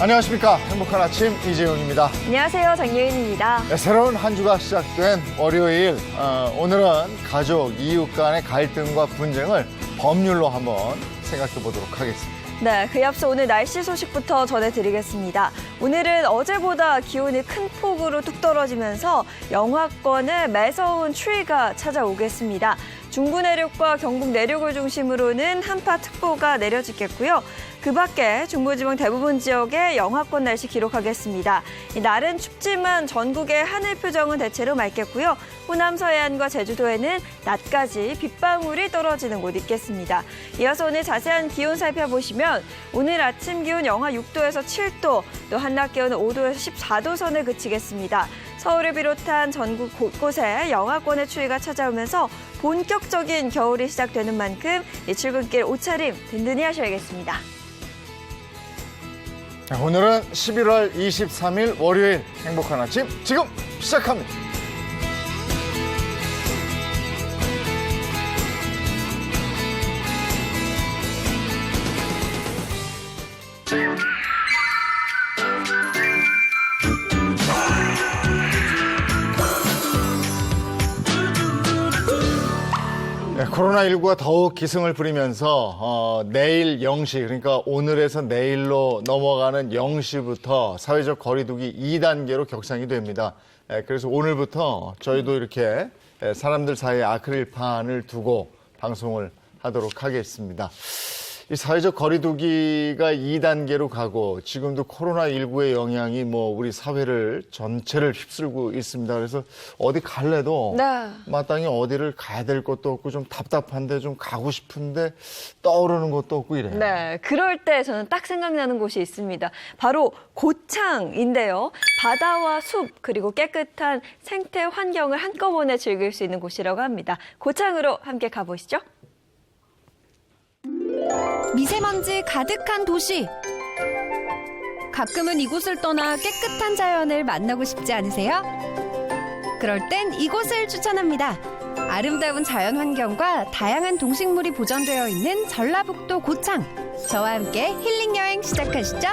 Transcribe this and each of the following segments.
안녕하십니까. 행복한 아침 이재용입니다. 안녕하세요. 장예은입니다. 네, 새로운 한 주가 시작된 월요일, 오늘은 가족, 이웃 간의 갈등과 분쟁을 법률로 한번 생각해 보도록 하겠습니다. 네, 그에 앞서 오늘 날씨 소식부터 전해드리겠습니다. 오늘은 어제보다 기온이 큰 폭으로 뚝 떨어지면서 영하권에 매서운 추위가 찾아오겠습니다. 중부 내륙과 경북 내륙을 중심으로는 한파특보가 내려지겠고요. 그 밖에 중부지방 대부분 지역에 영하권 날씨 기록하겠습니다. 날은 춥지만 전국의 하늘 표정은 대체로 맑겠고요. 호남 서해안과 제주도에는 낮까지 빗방울이 떨어지는 곳 있겠습니다. 이어서 오늘 자세한 기온 살펴보시면 오늘 아침 기온 영하 6도에서 7도, 또 한낮 기온은 5도에서 14도 선을 그치겠습니다. 서울을 비롯한 전국 곳곳에 영하권의 추위가 찾아오면서 본격적인 겨울이 시작되는 만큼 이 출근길 옷차림 든든히 하셔야겠습니다. 오늘은 11월 23일 월요일 행복한 아침 지금 시작합니다. 네, 코로나19가 더욱 기승을 부리면서 내일 0시, 그러니까 오늘에서 내일로 넘어가는 0시부터 사회적 거리두기 2단계로 격상이 됩니다. 그래서 오늘부터 저희도 이렇게 사람들 사이에 아크릴판을 두고 방송을 하도록 하겠습니다. 이 사회적 거리두기가 2단계로 가고 지금도 코로나19의 영향이 우리 사회를 전체를 휩쓸고 있습니다. 그래서 어디 갈래도 마땅히 어디를 가야 될 것도 없고 좀 답답한데 좀 가고 싶은데 떠오르는 것도 없고 이래요. 네, 그럴 때 저는 딱 생각나는 곳이 있습니다. 바로 고창인데요. 바다와 숲 그리고 깨끗한 생태 환경을 한꺼번에 즐길 수 있는 곳이라고 합니다. 고창으로 함께 가보시죠. 미세먼지 가득한 도시. 가끔은 이곳을 떠나 깨끗한 자연을 만나고 싶지 않으세요? 그럴 땐 이곳을 추천합니다. 아름다운 자연 환경과 다양한 동식물이 보존되어 있는 전라북도 고창. 저와 함께 힐링 여행 시작하시죠.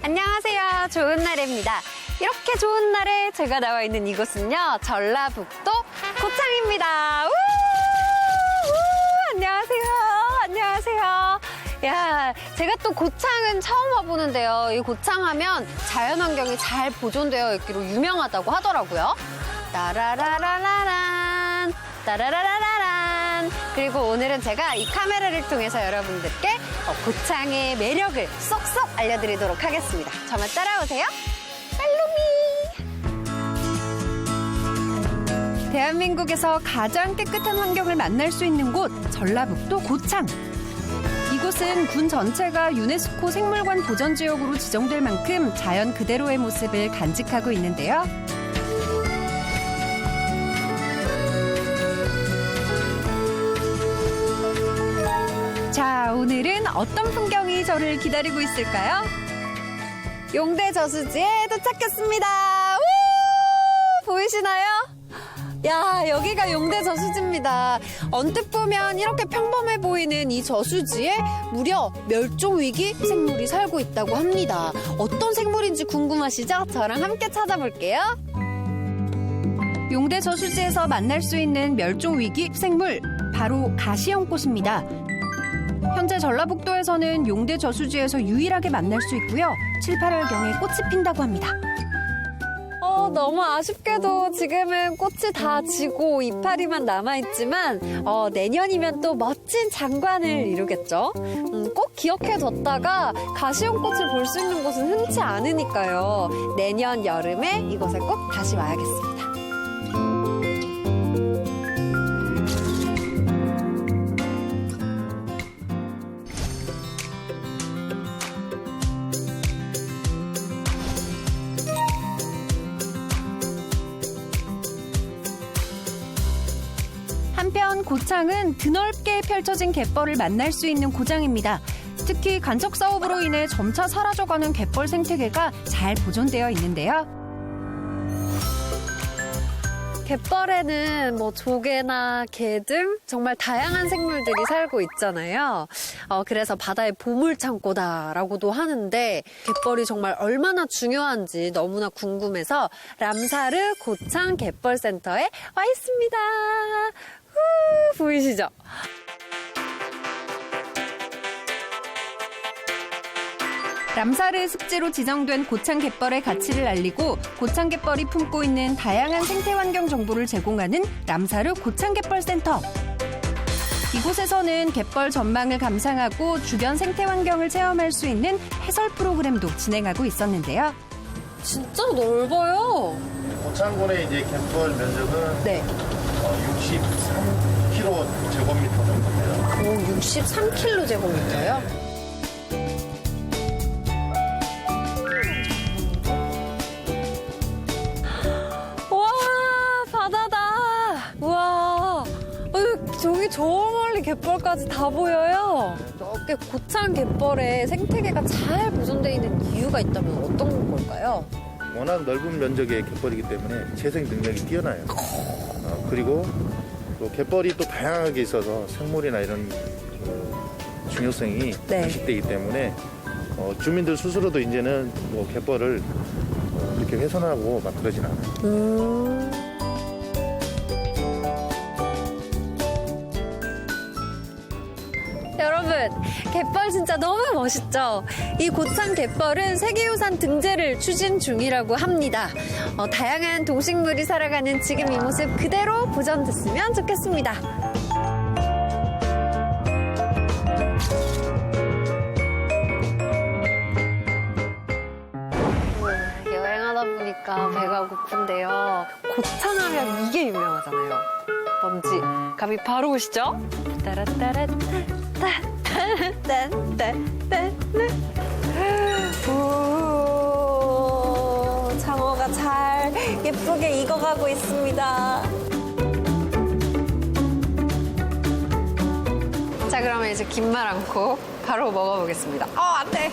안녕하세요. 좋은 날입니다. 이렇게 좋은 날에 제가 나와 있는 이곳은요, 전라북도 고창입니다. 안녕하세요. 안녕하세요. 야, 제가 또 고창은 처음 와보는데요. 이 고창하면 자연환경이 잘 보존되어 있기로 유명하다고 하더라고요. 따라라라라란, 따라라라라란. 그리고 오늘은 제가 이 카메라를 통해서 여러분들께 고창의 매력을 쏙쏙 알려드리도록 하겠습니다. 저만 따라오세요. 대한민국에서 가장 깨끗한 환경을 만날 수 있는 곳, 전라북도 고창. 이곳은 군 전체가 유네스코 생물관 보전지역으로 지정될 만큼 자연 그대로의 모습을 간직하고 있는데요. 자, 오늘은 어떤 풍경이 저를 기다리고 있을까요? 용대 저수지에 도착했습니다. 보이시나요? 야, 여기가 용대 저수지입니다. 언뜻 보면 이렇게 평범해 보이는 이 저수지에 무려 멸종위기 생물이 살고 있다고 합니다. 어떤 생물인지 궁금하시죠? 저랑 함께 찾아볼게요. 용대 저수지에서 만날 수 있는 멸종위기 생물, 바로 가시연꽃입니다. 현재 전라북도에서는 용대 저수지에서 유일하게 만날 수 있고요. 7, 8월경에 꽃이 핀다고 합니다. 너무 아쉽게도 지금은 꽃이 다 지고 이파리만 남아있지만 내년이면 또 멋진 장관을 이루겠죠. 꼭 기억해뒀다가 가시연꽃을 볼 수 있는 곳은 흔치 않으니까요. 내년 여름에 이곳에 꼭 다시 와야겠습니다. 한편 고창은 드넓게 펼쳐진 갯벌을 만날 수 있는 고장입니다. 특히 간척 사업으로 인해 점차 사라져가는 갯벌 생태계가 잘 보존되어 있는데요. 갯벌에는 뭐 조개나 게 등 정말 다양한 생물들이 살고 있잖아요. 그래서 바다의 보물창고다라고도 하는데 갯벌이 정말 얼마나 중요한지 너무나 궁금해서 람사르 고창 갯벌센터에 와 있습니다. 보이시죠? 람사르 습지로 지정된 고창 갯벌의 가치를 알리고 고창 갯벌이 품고 있는 다양한 생태환경 정보를 제공하는 람사르 고창 갯벌센터. 이곳에서는 갯벌 전망을 감상하고 주변 생태환경을 체험할 수 있는 해설 프로그램도 진행하고 있었는데요. 진짜 넓어요. 고창군의 이제 갯벌 면적은 네. 63km 정도입니다. 오, 63km/제곱미터요? 와, 바다다. 우와. 저기 저 멀리 갯벌까지 다 보여요. 이렇게 고창 갯벌에 생태계가 잘 보존되어 있는 이유가 있다면 어떤 걸까요? 워낙 넓은 면적의 갯벌이기 때문에 재생 능력이 뛰어나요. 그리고 또 갯벌이 또 다양하게 있어서 생물이나 이런 중요성이 네. 인식되기 때문에 주민들 스스로도 이제는 뭐 갯벌을 이렇게 훼손하고 막 그러진 않아요. 여러분, 갯벌 진짜 너무 멋있죠? 이 고창 갯벌은 세계유산 등재를 추진 중이라고 합니다. 다양한 동식물이 살아가는 지금 이 모습 그대로 보존됐으면 좋겠습니다. 여행하다 보니까 배가 고픈데요. 고창하면 이게 유명하잖아요. 뭔지 감이 바로 오시죠? 오, 장어가 잘 예쁘게 익어가고 있습니다. 자, 그러면 이제 긴 말 않고 바로 먹어보겠습니다. 안 돼!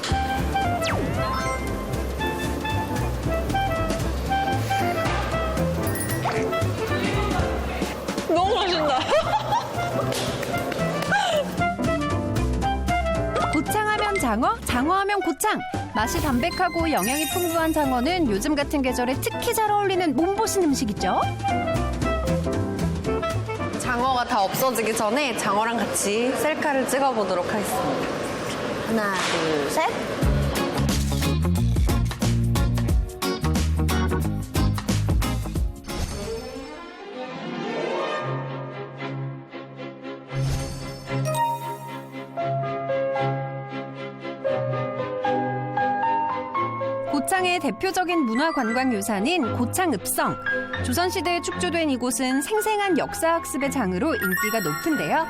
너무 맛있다. 고창하면 장어, 장어하면 고창. 맛이 담백하고 영양이 풍부한 장어는 요즘 같은 계절에 특히 잘 어울리는 몸보신 음식이죠. 장어가 다 없어지기 전에 장어랑 같이 셀카를 찍어보도록 하겠습니다. 하나, 둘, 셋. 고창의 대표적인 문화관광유산인 고창읍성. 조선시대에 축조된 이곳은 생생한 역사학습의 장으로 인기가 높은데요.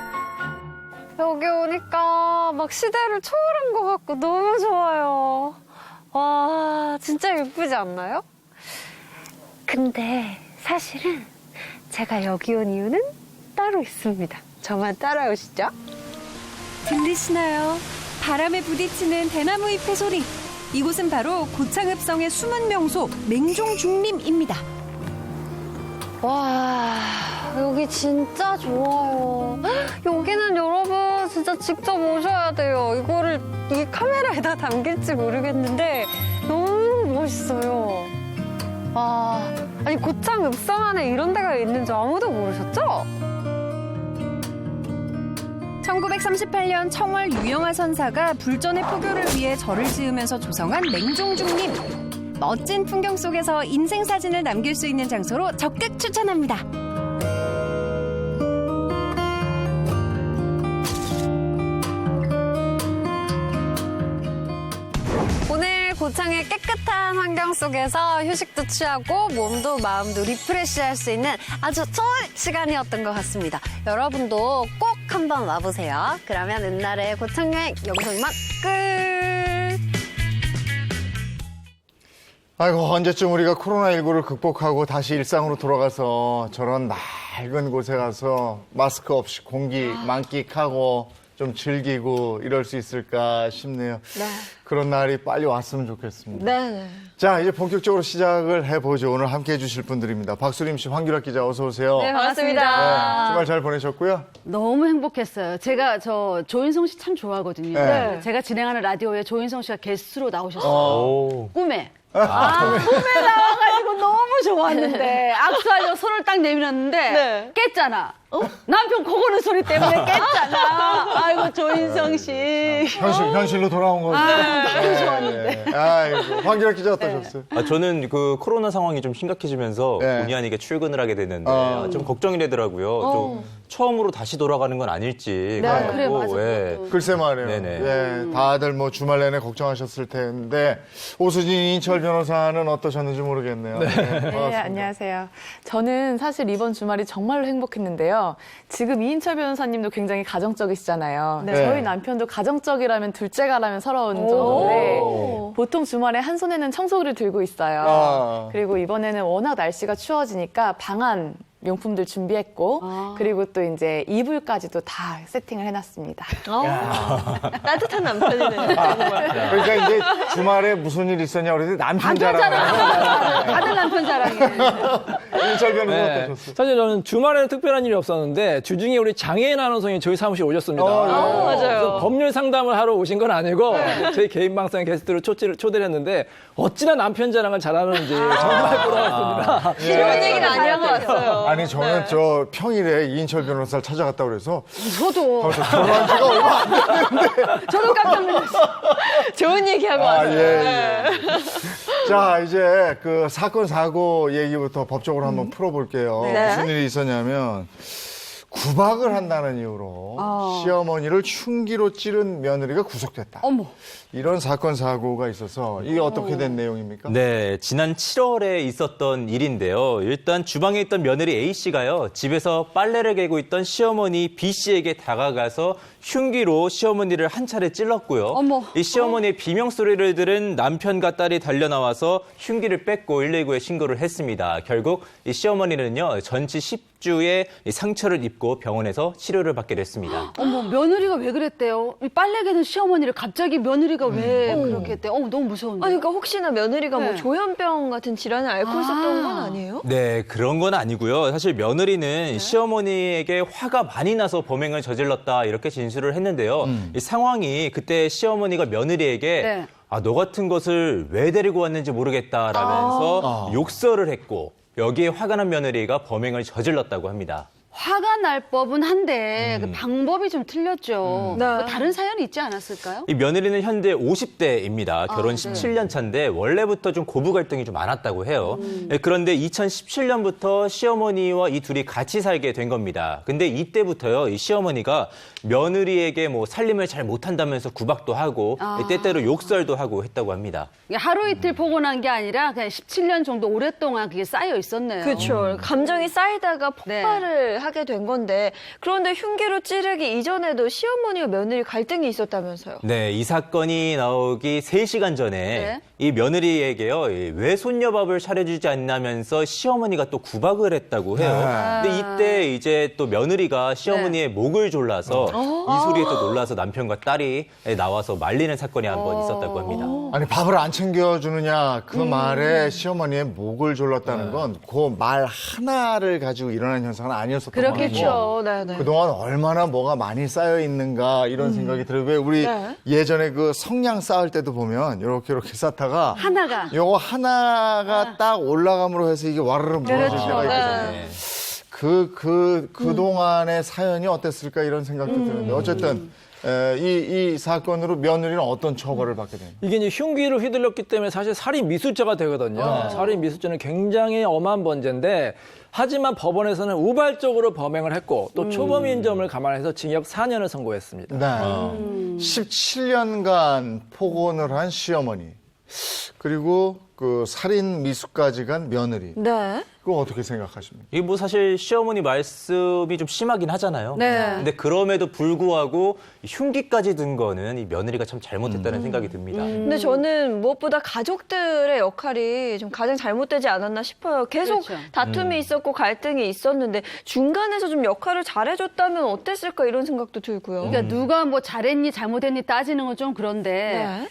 여기 오니까 막 시대를 초월한 것 같고 너무 좋아요. 와, 진짜 예쁘지 않나요? 근데 사실은 제가 여기 온 이유는 따로 있습니다. 저만 따라오시죠. 들리시나요? 바람에 부딪히는 대나무 잎의 소리. 이곳은 바로 고창읍성의 숨은 명소 맹종중림입니다. 와, 여기 진짜 좋아요. 여기는 여러분 진짜 직접 오셔야 돼요. 이거를 이 카메라에다 담길지 모르겠는데 너무 멋있어요. 와, 아니 고창 읍성 안에 이런 데가 있는 줄 아무도 모르셨죠? 1938년 청월 유영하 선사가 불전의 포교를 위해 절을 지으면서 조성한 맹종중림. 멋진 풍경 속에서 인생 사진을 남길 수 있는 장소로 적극 추천합니다. 오늘 고창의 깨끗한 환경 속에서 휴식도 취하고 몸도 마음도 리프레시할 수 있는 아주 좋은 시간이었던 것 같습니다. 여러분도 꼭 한번 와보세요. 그러면 은날의 고창여행 여기서 이만 끝! 아이고, 언제쯤 우리가 코로나19를 극복하고 다시 일상으로 돌아가서 저런 맑은 곳에 가서 마스크 없이 공기 만끽하고 좀 즐기고 이럴 수 있을까 싶네요. 네. 그런 날이 빨리 왔으면 좋겠습니다. 네. 자, 이제 본격적으로 시작을 해보죠. 오늘 함께 해주실 분들입니다. 박수림 씨, 황규락 기자 어서 오세요. 네, 반갑습니다. 주말 잘 보내셨고요? 너무 행복했어요. 제가 조인성 씨 참 좋아하거든요. 네. 제가 진행하는 라디오에 조인성 씨가 게스트로 나오셨어요. 꿈에. 꿈에 나와가지고 너무 좋았는데 악수하려고 손을 딱 내밀었는데 네. 깼잖아. 남편 고고는 소리 때문에 깼잖아. 아이고 조인성 씨. 현실로 돌아온 거죠. 너무 좋았는데. 아이고, 황규락 기자 어떠셨어요? 저는 그 코로나 상황이 좀 심각해지면서 네. 본의 아니게 출근을 하게 됐는데 좀 걱정이 되더라고요. 좀 처음으로 다시 돌아가는 건 아닐지. 그래 맞아. 예. 그것도. 글쎄 말이에요. 네네. 예, 다들 뭐 주말 내내 걱정하셨을 텐데 오수진 인철 변호사는 어떠셨는지 모르겠네요. 네, 반갑습니다. 네, 안녕하세요. 저는 사실 이번 주말이 정말로 행복했는데요. 지금 이인철 변호사님도 굉장히 가정적이시잖아요. 네. 저희 남편도 가정적이라면 둘째가라면 서러운 정도인데 보통 주말에 한 손에는 청소기를 들고 있어요. 아. 그리고 이번에는 워낙 날씨가 추워지니까 방한 용품들 준비했고 그리고 또 이제 이불까지도 다 세팅을 해놨습니다. 따뜻한 남편이네요. 그러니까 이제 주말에 무슨 일 있었냐 그랬더니 남편 자랑. 다들 남편 자랑해. 인철 변호사 네. 어떠셨어요? 사실 저는 주말에는 특별한 일이 없었는데 주중에 우리 장애인 아나운서님 저희 사무실에 오셨습니다. 맞아요. 그래서 법률 상담을 하러 오신 건 아니고 저희 개인 방송 게스트로 초대를 했는데 어찌나 남편 자랑을 잘하는지 정말 부러웠습니다. 이런 얘기는 아니라고 왔어요. 아니 저는 저 평일에 이인철 변호사를 찾아갔다 그래서 저도 결혼한 지가 얼마 안 됐는데 저도 깜짝 놀랐어요. 좋은 얘기하고 아, 왔어요. 예. 자, 이제 그 사건 사고 얘기부터 법적으로 한번 풀어볼게요. 네. 무슨 일이 있었냐면 구박을 한다는 이유로 시어머니를 흉기로 찌른 며느리가 구속됐다. 어머. 이런 사건 사고가 있어서 이게 어떻게 된 내용입니까? 네, 지난 7월에 있었던 일인데요. 일단 주방에 있던 며느리 A씨가요. 집에서 빨래를 개고 있던 시어머니 B씨에게 다가가서 흉기로 시어머니를 한 차례 찔렀고요. 어머. 이 시어머니의 비명 소리를 들은 남편과 딸이 달려나와서 흉기를 뺏고 119에 신고를 했습니다. 결국 이 시어머니는요. 전치 10주의 상처를 입고 병원에서 치료를 받게 됐습니다. 어머 며느리가 왜 그랬대요? 이 빨래 개는 시어머니를 갑자기 며느리가 왜 그렇게 했대요? 너무 무서운데. 아니, 그러니까 혹시나 며느리가 뭐 네. 조현병 같은 질환을 앓고 있었던 건 아니에요? 네, 그런 건 아니고요. 사실 며느리는 시어머니에게 화가 많이 나서 범행을 저질렀다 이렇게 진술을 했는데요. 이 상황이 그때 시어머니가 며느리에게 네. 너 같은 것을 왜 데리고 왔는지 모르겠다라면서 욕설을 했고 여기에 화가 난 며느리가 범행을 저질렀다고 합니다. 화가 날 법은 한데 그 방법이 좀 틀렸죠. 네. 뭐 다른 사연이 있지 않았을까요? 이 며느리는 현재 50대입니다. 결혼 네. 17년 차인데 원래부터 좀 고부 갈등이 좀 많았다고 해요. 네, 그런데 2017년부터 시어머니와 이 둘이 같이 살게 된 겁니다. 근데 이때부터요, 이 시어머니가 며느리에게 뭐 살림을 잘 못한다면서 구박도 하고 때때로 욕설도 하고 했다고 합니다. 이게 하루 이틀 보고 난 게 아니라 그냥 17년 정도 오랫동안 그게 쌓여 있었네요. 그렇죠. 감정이 쌓이다가 폭발을 하게 된 건데 그런데 흉기로 찌르기 이전에도 시어머니와 며느리 갈등이 있었다면서요. 네, 이 사건이 나오기 3시간 전에 네. 이 며느리에게요, 왜 손녀밥을 차려주지 않냐면서 시어머니가 또 구박을 했다고 해요. 근데 이때 이제 또 며느리가 시어머니의 목을 졸라서 이 소리에 또 놀라서 남편과 딸이 나와서 말리는 사건이 한 번 있었다고 합니다. 아니 밥을 안 챙겨주느냐 그 말에 시어머니의 목을 졸랐다는 건 그 말 하나를 가지고 일어난 현상은 아니었었던 거예요. 그렇죠. 네네. 그동안 얼마나 뭐가 많이 쌓여 있는가 이런 생각이 들어요. 왜 우리 네. 예전에 그 성냥 쌓을 때도 보면 이렇게 쌓다가 하나가. 요거 하나가 딱 올라감으로 해서 이게 와르르 무너질 때가 있거든요. 네. 그동안의 사연이 어땠을까 이런 생각도 드는데 어쨌든 이 사건으로 며느리는 어떤 처벌을 받게 됩니까? 이게 이제 흉기로 휘둘렀기 때문에 사실 살인 미수죄가 되거든요. 살인 미수죄는 굉장히 엄한 범죄인데 하지만 법원에서는 우발적으로 범행을 했고 또 초범인 점을 감안해서 징역 4년을 선고했습니다. 네. 17년간 폭언을 한 시어머니. 그리고 그 살인 미수까지 간 며느리. 네. 그거 어떻게 생각하십니까? 이게 뭐 사실 시어머니 말씀이 좀 심하긴 하잖아요. 네. 근데 그럼에도 불구하고 흉기까지 든 거는 이 며느리가 참 잘못했다는 생각이 듭니다. 근데 저는 무엇보다 가족들의 역할이 좀 가장 잘못되지 않았나 싶어요. 계속 그렇죠. 다툼이 있었고 갈등이 있었는데 중간에서 좀 역할을 잘해줬다면 어땠을까 이런 생각도 들고요. 그러니까 누가 뭐 잘했니 잘못했니 따지는 건 좀 그런데 네.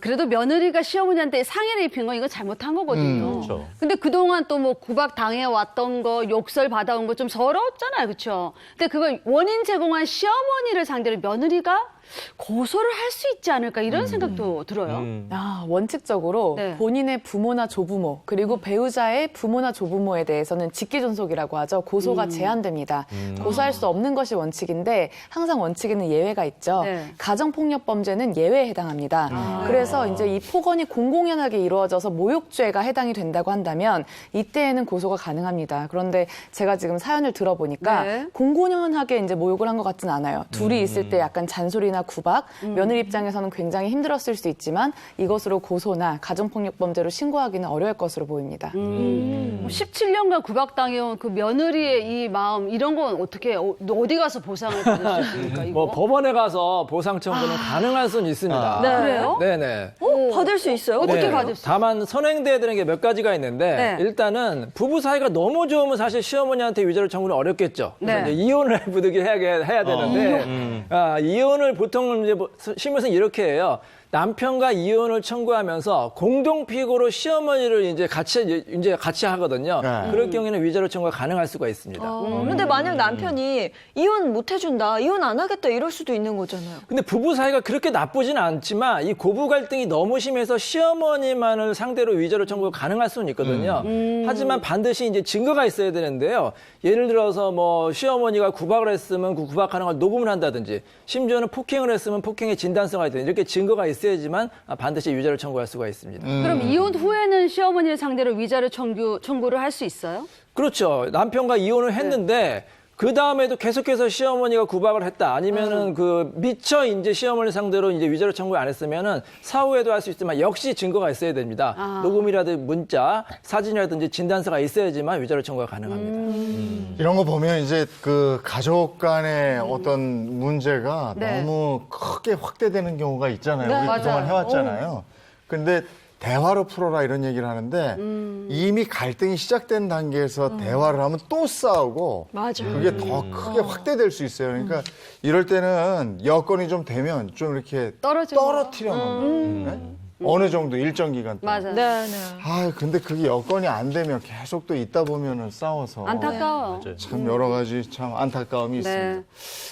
그래도 며느리가 시어머니한테 상해를 입힌 건 이건 잘못한 거거든요. 그렇죠. 근데 그동안 또 뭐 구박 당해왔던 거, 욕설 받아온 거 좀 서러웠잖아요. 그렇죠? 근데 그걸 원인 제공한 시어머니를 상대로 며느리가 고소를 할 수 있지 않을까 이런 생각도 들어요. 원칙적으로 네. 본인의 부모나 조부모 그리고 배우자의 부모나 조부모에 대해서는 직계존속이라고 하죠. 고소가 제한됩니다. 고소할 수 없는 것이 원칙인데 항상 원칙에는 예외가 있죠. 네. 가정폭력범죄는 예외에 해당합니다. 그래서 이제 이 폭언이 공공연하게 이루어져서 모욕죄가 해당이 된다고 한다면 이때에는 고소가 가능합니다. 그런데 제가 지금 사연을 들어보니까 네. 공공연하게 이제 모욕을 한 것 같진 않아요. 둘이 있을 때 약간 잔소리나 구박, 며느리 입장에서는 굉장히 힘들었을 수 있지만 이것으로 고소나 가정폭력범죄로 신고하기는 어려울 것으로 보입니다. 17년간 구박당해온 그 며느리의 이 마음 이런 건 어떻게 어디 가서 보상을 받을 수 있습니까? 이거? 뭐 법원에 가서 보상 청구는 가능할 수는 있습니다. 네. 그래요? 네네. 받을 수 있어요? 어떻게 네. 받을 수 다만 선행돼야 되는 게 몇 가지가 있는데 네. 일단은 부부 사이가 너무 좋으면 사실 시어머니한테 위자료 청구는 어렵겠죠. 그래서 네. 이제 이혼을 부득이 해야 되는데 이혼을 보통 이제 실무에서 이렇게 해요. 남편과 이혼을 청구하면서 공동 피고로 시어머니를 이제 같이 하거든요. 네. 그럴 경우에는 위자료 청구가 가능할 수가 있습니다. 근데 만약 남편이 이혼 못 해준다, 이혼 안 하겠다 이럴 수도 있는 거잖아요. 근데 부부 사이가 그렇게 나쁘진 않지만 이 고부 갈등이 너무 심해서 시어머니만을 상대로 위자료 청구가 가능할 수는 있거든요. 하지만 반드시 이제 증거가 있어야 되는데요. 예를 들어서 뭐 시어머니가 구박을 했으면 그 구박하는 걸 녹음을 한다든지 심지어는 폭행을 했으면 폭행의 진단서가 있다든지 이렇게 증거가 있어야지만 반드시 위자료 청구할 수가 있습니다. 그럼 이혼 후에는 시어머니를 상대로 위자료 청구를 할 수 있어요? 그렇죠. 남편과 이혼을 했는데 그 다음에도 계속해서 시어머니가 구박을 했다. 아니면은 미처 이제 시어머니 상대로 이제 위자료 청구 안 했으면은 사후에도 할 수 있지만 역시 증거가 있어야 됩니다. 녹음이라든지 문자, 사진이라든지 진단서가 있어야지만 위자료 청구가 가능합니다. 이런 거 보면 이제 그 가족 간의 어떤 문제가 네. 너무 크게 확대되는 경우가 있잖아요. 네, 우리 맞아요. 그동안 해왔잖아요. 근데 대화로 풀어라 이런 얘기를 하는데 이미 갈등이 시작된 단계에서 대화를 하면 또 싸우고 맞아. 그게 더 크게 확대될 수 있어요. 그러니까 이럴 때는 여건이 좀 되면 좀 이렇게 떨어뜨려놓는 네? 어느 정도 일정 기간 동안. 맞아. 네, 네. 아 근데 그게 여건이 안 되면 계속 또 있다 보면은 싸워서 안타까워요. 참 여러 가지 참 안타까움이 네. 있습니다.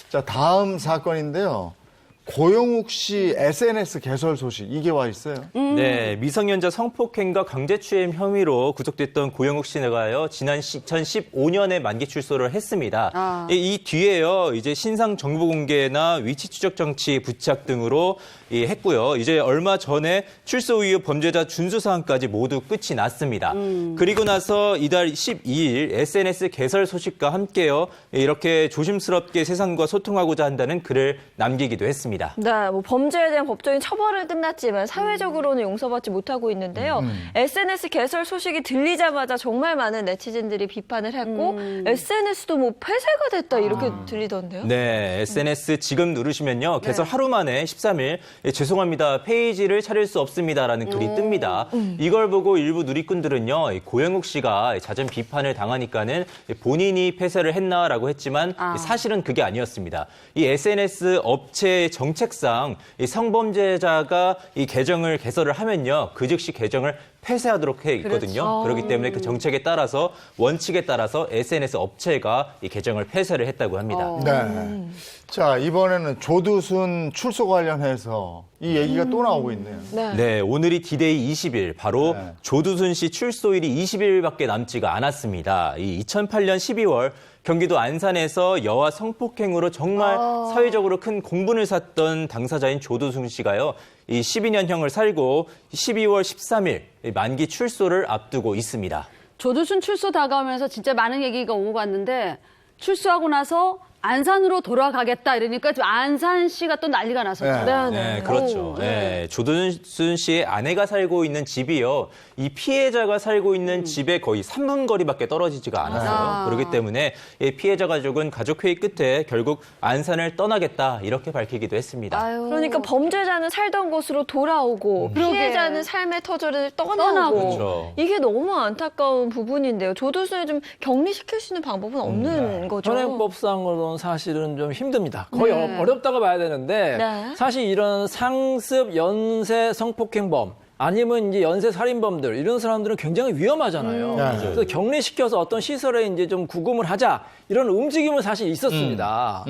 자 다음 사건인데요. 고영욱 씨 SNS 개설 소식 이게 와 있어요. 네, 미성년자 성폭행과 강제추행 혐의로 구속됐던 고영욱 씨가요, 지난 2015년에 만기 출소를 했습니다. 이 뒤에요, 이제 신상 정보 공개나 위치 추적 장치 부착 등으로 했고요. 이제 얼마 전에 출소 이후 범죄자 준수 사항까지 모두 끝이 났습니다. 그리고 나서 이달 12일 SNS 개설 소식과 함께요, 이렇게 조심스럽게 세상과 소통하고자 한다는 글을 남기기도 했습니다. 네, 뭐 범죄에 대한 법적인 처벌은 끝났지만 사회적으로는 용서받지 못하고 있는데요. SNS 개설 소식이 들리자마자 정말 많은 네티즌들이 비판을 했고 SNS도 뭐 폐쇄가 됐다 이렇게 들리던데요. 네, SNS 지금 누르시면요. 개설 하루 만에 13일 죄송합니다. 페이지를 차릴 수 없습니다라는 글이 뜹니다. 이걸 보고 일부 누리꾼들은요. 고영욱 씨가 잦은 비판을 당하니까는 본인이 폐쇄를 했나라고 했지만 사실은 그게 아니었습니다. 이 SNS 업체의 정책상 이 성범죄자가 이 계정을 개설을 하면요. 그 즉시 계정을 폐쇄하도록 해 있거든요. 그렇기 때문에 그 정책에 따라서 원칙에 따라서 SNS 업체가 이 계정을 폐쇄를 했다고 합니다. 네. 자 이번에는 조두순 출소 관련해서 이 얘기가 또 나오고 있네요. 네, 오늘이 디데이 20일, 바로 조두순 씨 출소일이 20일밖에 남지가 않았습니다. 이 2008년 12월 경기도 안산에서 여아 성폭행으로 정말 사회적으로 큰 공분을 샀던 당사자인 조두순 씨가요, 이 12년형을 살고 12월 13일 만기 출소를 앞두고 있습니다. 조두순 출소 다가오면서 진짜 많은 얘기가 오고 갔는데 출소하고 나서 안산으로 돌아가겠다 이러니까 좀 안산시가 또 난리가 났었죠. 네, 그렇죠. 네, 조두순 씨의 아내가 살고 있는 집이요. 이 피해자가 살고 있는 집에 거의 3분 거리밖에 떨어지지가 않았어요. 그렇기 때문에 이 피해자 가족은 가족회의 끝에 결국 안산을 떠나겠다 이렇게 밝히기도 했습니다. 아유. 그러니까 범죄자는 살던 곳으로 돌아오고 피해자는 삶의 터전을 떠나고 그렇죠. 이게 너무 안타까운 부분인데요. 조두순을 좀 격리시킬 수 있는 방법은 없는 거죠. 현행법상으로는 사실은 좀 힘듭니다. 거의 네. 어렵다고 봐야 되는데 네. 사실 이런 상습, 연쇄 성폭행범 아니면 이제 연쇄 살인범들 이런 사람들은 굉장히 위험하잖아요. 그래서 격리시켜서 어떤 시설에 이제 좀 구금을 하자 이런 움직임은 사실 있었습니다.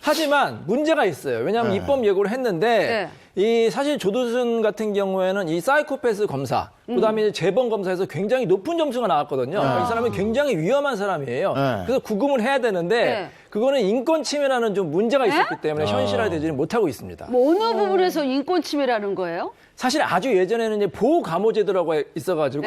하지만 문제가 있어요. 왜냐하면 입법 예고를 했는데 이 사실 조두순 같은 경우에는 이 사이코패스 검사, 그다음에 이제 재범 검사에서 굉장히 높은 점수가 나왔거든요. 이 사람은 굉장히 위험한 사람이에요. 그래서 구금을 해야 되는데 그거는 인권 침해라는 좀 문제가 있었기 때문에 현실화되지는 못하고 있습니다. 뭐 어느 부분에서 인권 침해라는 거예요? 사실 아주 예전에는 이제 보호감호제도라고 있어가지고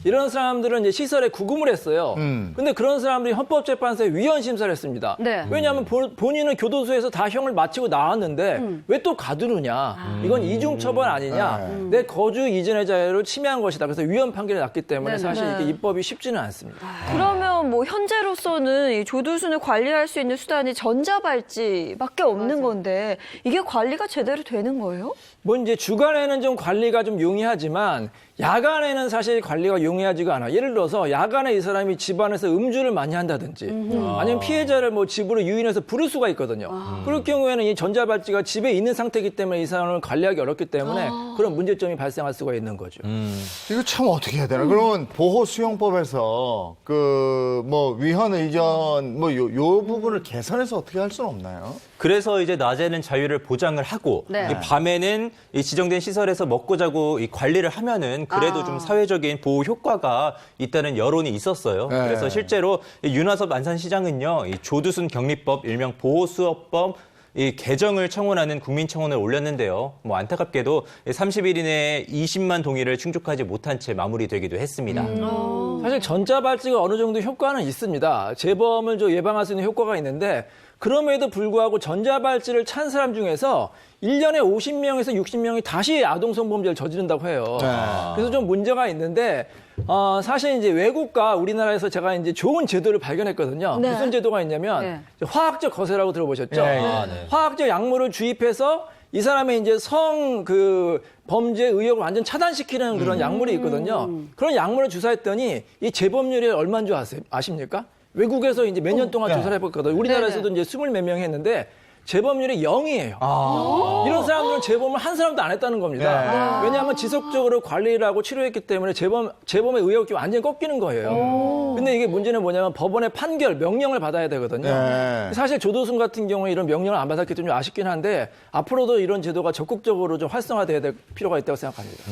이런 사람들은 이제 시설에 구금을 했어요. 근데 그런 사람들이 헌법재판소에 위헌 심사를 했습니다. 왜냐하면 본인은 교도소에서 다 형을 마치고 나왔는데 왜 또 가두느냐? 이건 이중처벌 아니냐? 내 거주 이전의 자유를 침해한 것이다. 그래서 위헌 판결이 났기 때문에 사실 이게 입법이 쉽지는 않습니다. 그러면 뭐 현재로서는 이 조두순을 관리할 수 있는 수단이 전자발찌밖에 없는 건데 이게 관리가 제대로 되는 거예요? 뭐 이제 주간에는 좀 관리가 좀 용이하지만 야간에는 사실 관리가 용이하지가 않아. 예를 들어서 야간에 이 사람이 집안에서 음주를 많이 한다든지 아니면 피해자를 뭐 집으로 유인해서 부를 수가 있거든요. 그럴 경우에는 이 전자발찌가 집에 있는 상태이기 때문에 이 사람을 관리하기 어렵기 때문에 그런 문제점이 발생할 수가 있는 거죠. 이거 참 어떻게 해야 되나? 그러면 보호수용법에서 그 뭐 위헌 의견 뭐 요 부분을 개선해서 어떻게 할 수는 없나요? 그래서 이제 낮에는 자유를 보장을 하고 이 밤에는 이 지정된 시설에서 먹고 자고 이 관리를 하면은 그래도 좀 사회적인 보호 효과가 있다는 여론이 있었어요. 그래서 실제로 이 윤화섭 안산시장은요, 이 조두순 격리법 일명 보호수업법 이 개정을 청원하는 국민청원을 올렸는데요. 뭐 안타깝게도 30일 이내에 20만 동의를 충족하지 못한 채 마무리되기도 했습니다. 사실 전자발찌가 어느 정도 효과는 있습니다. 재범을 좀 예방할 수 있는 효과가 있는데 그럼에도 불구하고 전자발찌를 찬 사람 중에서 1년에 50명에서 60명이 다시 아동성범죄를 저지른다고 해요. 그래서 좀 문제가 있는데 사실 이제 외국과 우리나라에서 제가 이제 좋은 제도를 발견했거든요. 무슨 제도가 있냐면 화학적 거세라고 들어보셨죠? 화학적 약물을 주입해서 이 사람의 이제 범죄 의혹을 완전 차단시키는 그런 약물이 있거든요. 그런 약물을 주사했더니 이 재범률이 얼마인 줄 아십니까? 외국에서 이제 몇 년 동안 조사를 해봤거든요. 우리나라에서도 이제 20몇 명 했는데 재범률이 0이에요. 이런 사람들은 재범을 한 사람도 안 했다는 겁니다. 왜냐하면 지속적으로 관리를 하고 치료했기 때문에 재범의 의혹이 완전히 꺾이는 거예요. 근데 이게 문제는 뭐냐면 법원의 판결, 명령을 받아야 되거든요. 사실 조두순 같은 경우에 이런 명령을 안 받았기 때문에 아쉽긴 한데 앞으로도 이런 제도가 적극적으로 좀 활성화돼야 될 필요가 있다고 생각합니다.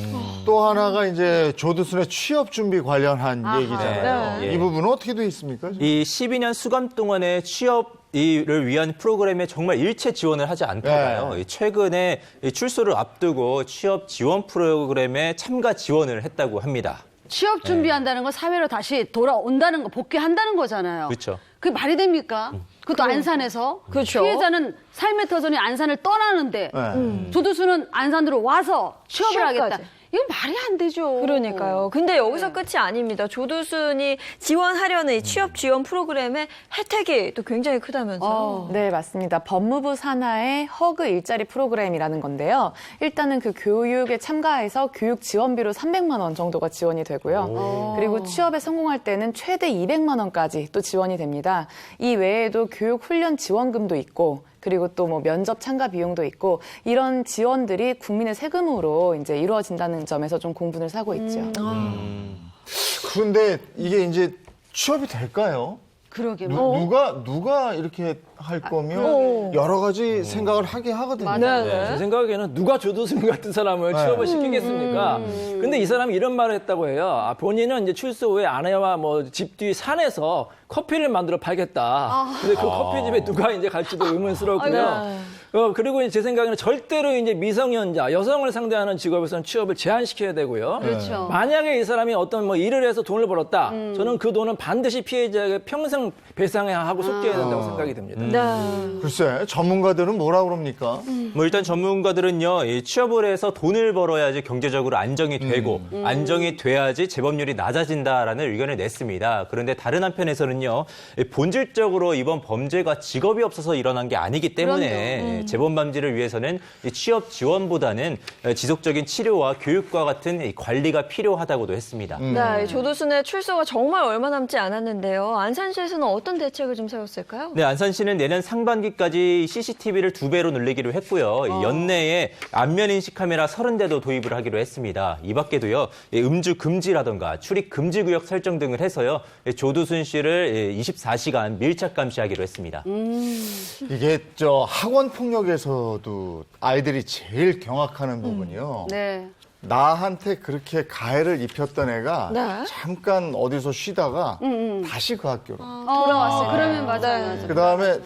또 하나가 이제 조두순의 취업 준비 관련한 얘기잖아요. 이 부분은 어떻게 돼 있습니까? 이 12년 수감 동안의 취업을 위한 프로그램에 정말 일체 지원을 하지 않다가요. 최근에 출소를 앞두고 취업 지원 프로그램에 참가 지원을 했다고 합니다. 취업 준비한다는 건 사회로 다시 돌아온다는 거, 복귀한다는 거잖아요. 그렇죠. 그게 말이 됩니까? 그것도 안산에서. 그렇죠. 피해자는 삶의 터전이 안산을 떠나는데 조두순은 안산으로 와서 취업을 하겠다. 이건 말이 안 되죠. 그러니까요. 근데 여기서 끝이 아닙니다. 조두순이 지원하려는 이 취업 지원 프로그램의 혜택이 또 굉장히 크다면서요. 네, 맞습니다. 법무부 산하의 허그 일자리 프로그램이라는 건데요. 일단은 그 교육에 참가해서 교육 지원비로 300만 원 정도가 지원이 되고요. 그리고 취업에 성공할 때는 최대 200만 원까지 또 지원이 됩니다. 이 외에도 교육 훈련 지원금도 있고 그리고 또 뭐 면접 참가 비용도 있고 이런 지원들이 국민의 세금으로 이제 이루어진다는 점에서 좀 공분을 사고 있죠. 그런데 이게 이제 취업이 될까요? 그러게. 누가 이렇게 할 거면 여러 가지 생각을 하게 하거든요. 제 생각에는 누가 조두순 같은 사람을 취업을 시키겠습니까? 근데 이 사람이 이런 말을 했다고 해요. 본인은 이제 출소 후에 아내와 뭐 집 뒤 산에서 커피를 만들어 팔겠다. 근데 그 커피집에 누가 이제 갈지도 의문스럽고요. 그리고 이제 제 생각에는 절대로 이제 미성년자, 여성을 상대하는 직업에서는 취업을 제한시켜야 되고요. 그렇죠. 만약에 이 사람이 어떤 뭐 일을 해서 돈을 벌었다. 저는 그 돈은 반드시 피해자에게 평생 배상해야 하고 속죄해야 된다고 생각이 듭니다. 네. 글쎄, 전문가들은 뭐라 그럽니까? 뭐 일단 전문가들은요, 이 취업을 해서 돈을 벌어야지 경제적으로 안정이 되고 안정이 돼야지 재범률이 낮아진다라는 의견을 냈습니다. 그런데 다른 한편에서는요, 본질적으로 이번 범죄가 직업이 없어서 일어난 게 아니기 때문에 재범 방지를 위해서는 이 취업 지원보다는 지속적인 치료와 교육과 같은 이 관리가 필요하다고도 했습니다. 네, 조두순의 출소가 정말 얼마 남지 않았는데요. 안산시에서는 어떤 대책을 좀 세웠을까요? 네, 안산시는 내년 상반기까지 CCTV를 2배로 늘리기로 했고요. 연내에 안면인식 카메라 30대도 도입을 하기로 했습니다. 이 밖에도요, 음주 금지라던가 출입 금지 구역 설정 등을 해서요, 조두순 씨를 24시간 밀착 감시하기로 했습니다. 이게 학원 폭력에서도 아이들이 제일 경악하는 부분이요. 네. 나한테 그렇게 가해를 입혔던 애가 네. 잠깐 어디서 쉬다가 다시 그 학교로. 돌아왔어요. 그러면 맞아요. 그다음에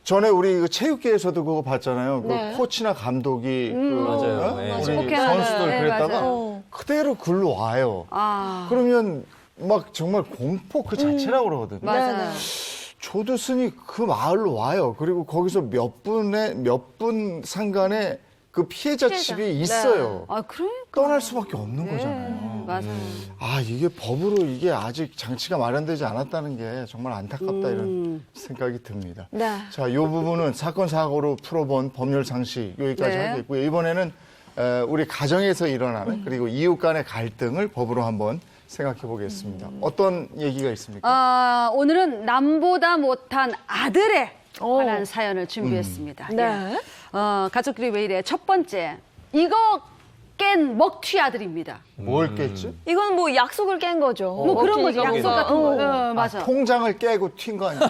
전에 우리 그 체육계에서도 그거 봤잖아요. 네. 그 코치나 감독이 맞아요. 네. 우리 스포케하는, 선수들 네, 그랬다가 맞아요. 그대로 글로 와요. 그러면 막 정말 공포 그 자체라고 그러거든요. 맞아요. 조두순이 그 마을로 와요. 그리고 거기서 몇 분 상간에 그 피해자 집이 있어요. 아, 그러니까. 떠날 수밖에 없는 거잖아요. 맞아요. 아, 이게 법으로 이게 아직 장치가 마련되지 않았다는 게 정말 안타깝다 이런 생각이 듭니다. 네. 자, 이 부분은 사건 사고로 풀어본 법률 상식 여기까지 네. 하겠고요. 이번에는 우리 가정에서 일어나는 그리고 이웃 간의 갈등을 법으로 한번 생각해 보겠습니다. 어떤 얘기가 있습니까? 오늘은 남보다 못한 아들에 관한 사연을 준비했습니다. 네. 가족들이 왜 이래? 첫 번째, 이거 깬 먹튀 아들입니다. 뭘 깼지? 이건 뭐 약속을 깬 거죠. 뭐 그런 거죠. 먹튀가 약속 뭔가. 같은 거. 맞아. 통장을 깨고 튄 거 아니야?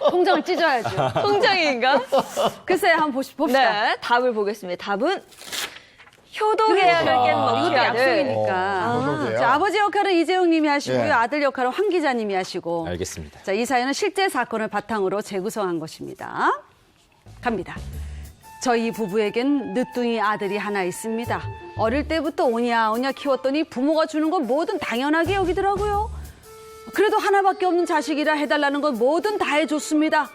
통장을 찢어야죠. 통장인가? 글쎄, 한번 봅시다. 네, 답을 보겠습니다. 답은 효도 계약을 깬 먹튀 이것도 아들. 약속이니까. 효도계약. 자, 아버지 역할은 이재용 님이 하시고요. 예. 아들 역할은 황 기자님이 하시고. 알겠습니다. 자, 이 사연은 실제 사건을 바탕으로 재구성한 것입니다. 갑니다. 저희 부부에겐 늦둥이 아들이 하나 있습니다. 어릴 때부터 오냐오냐 키웠더니 부모가 주는 건 뭐든 당연하게 여기더라고요. 그래도 하나밖에 없는 자식이라 해달라는 건 뭐든 다 해줬습니다.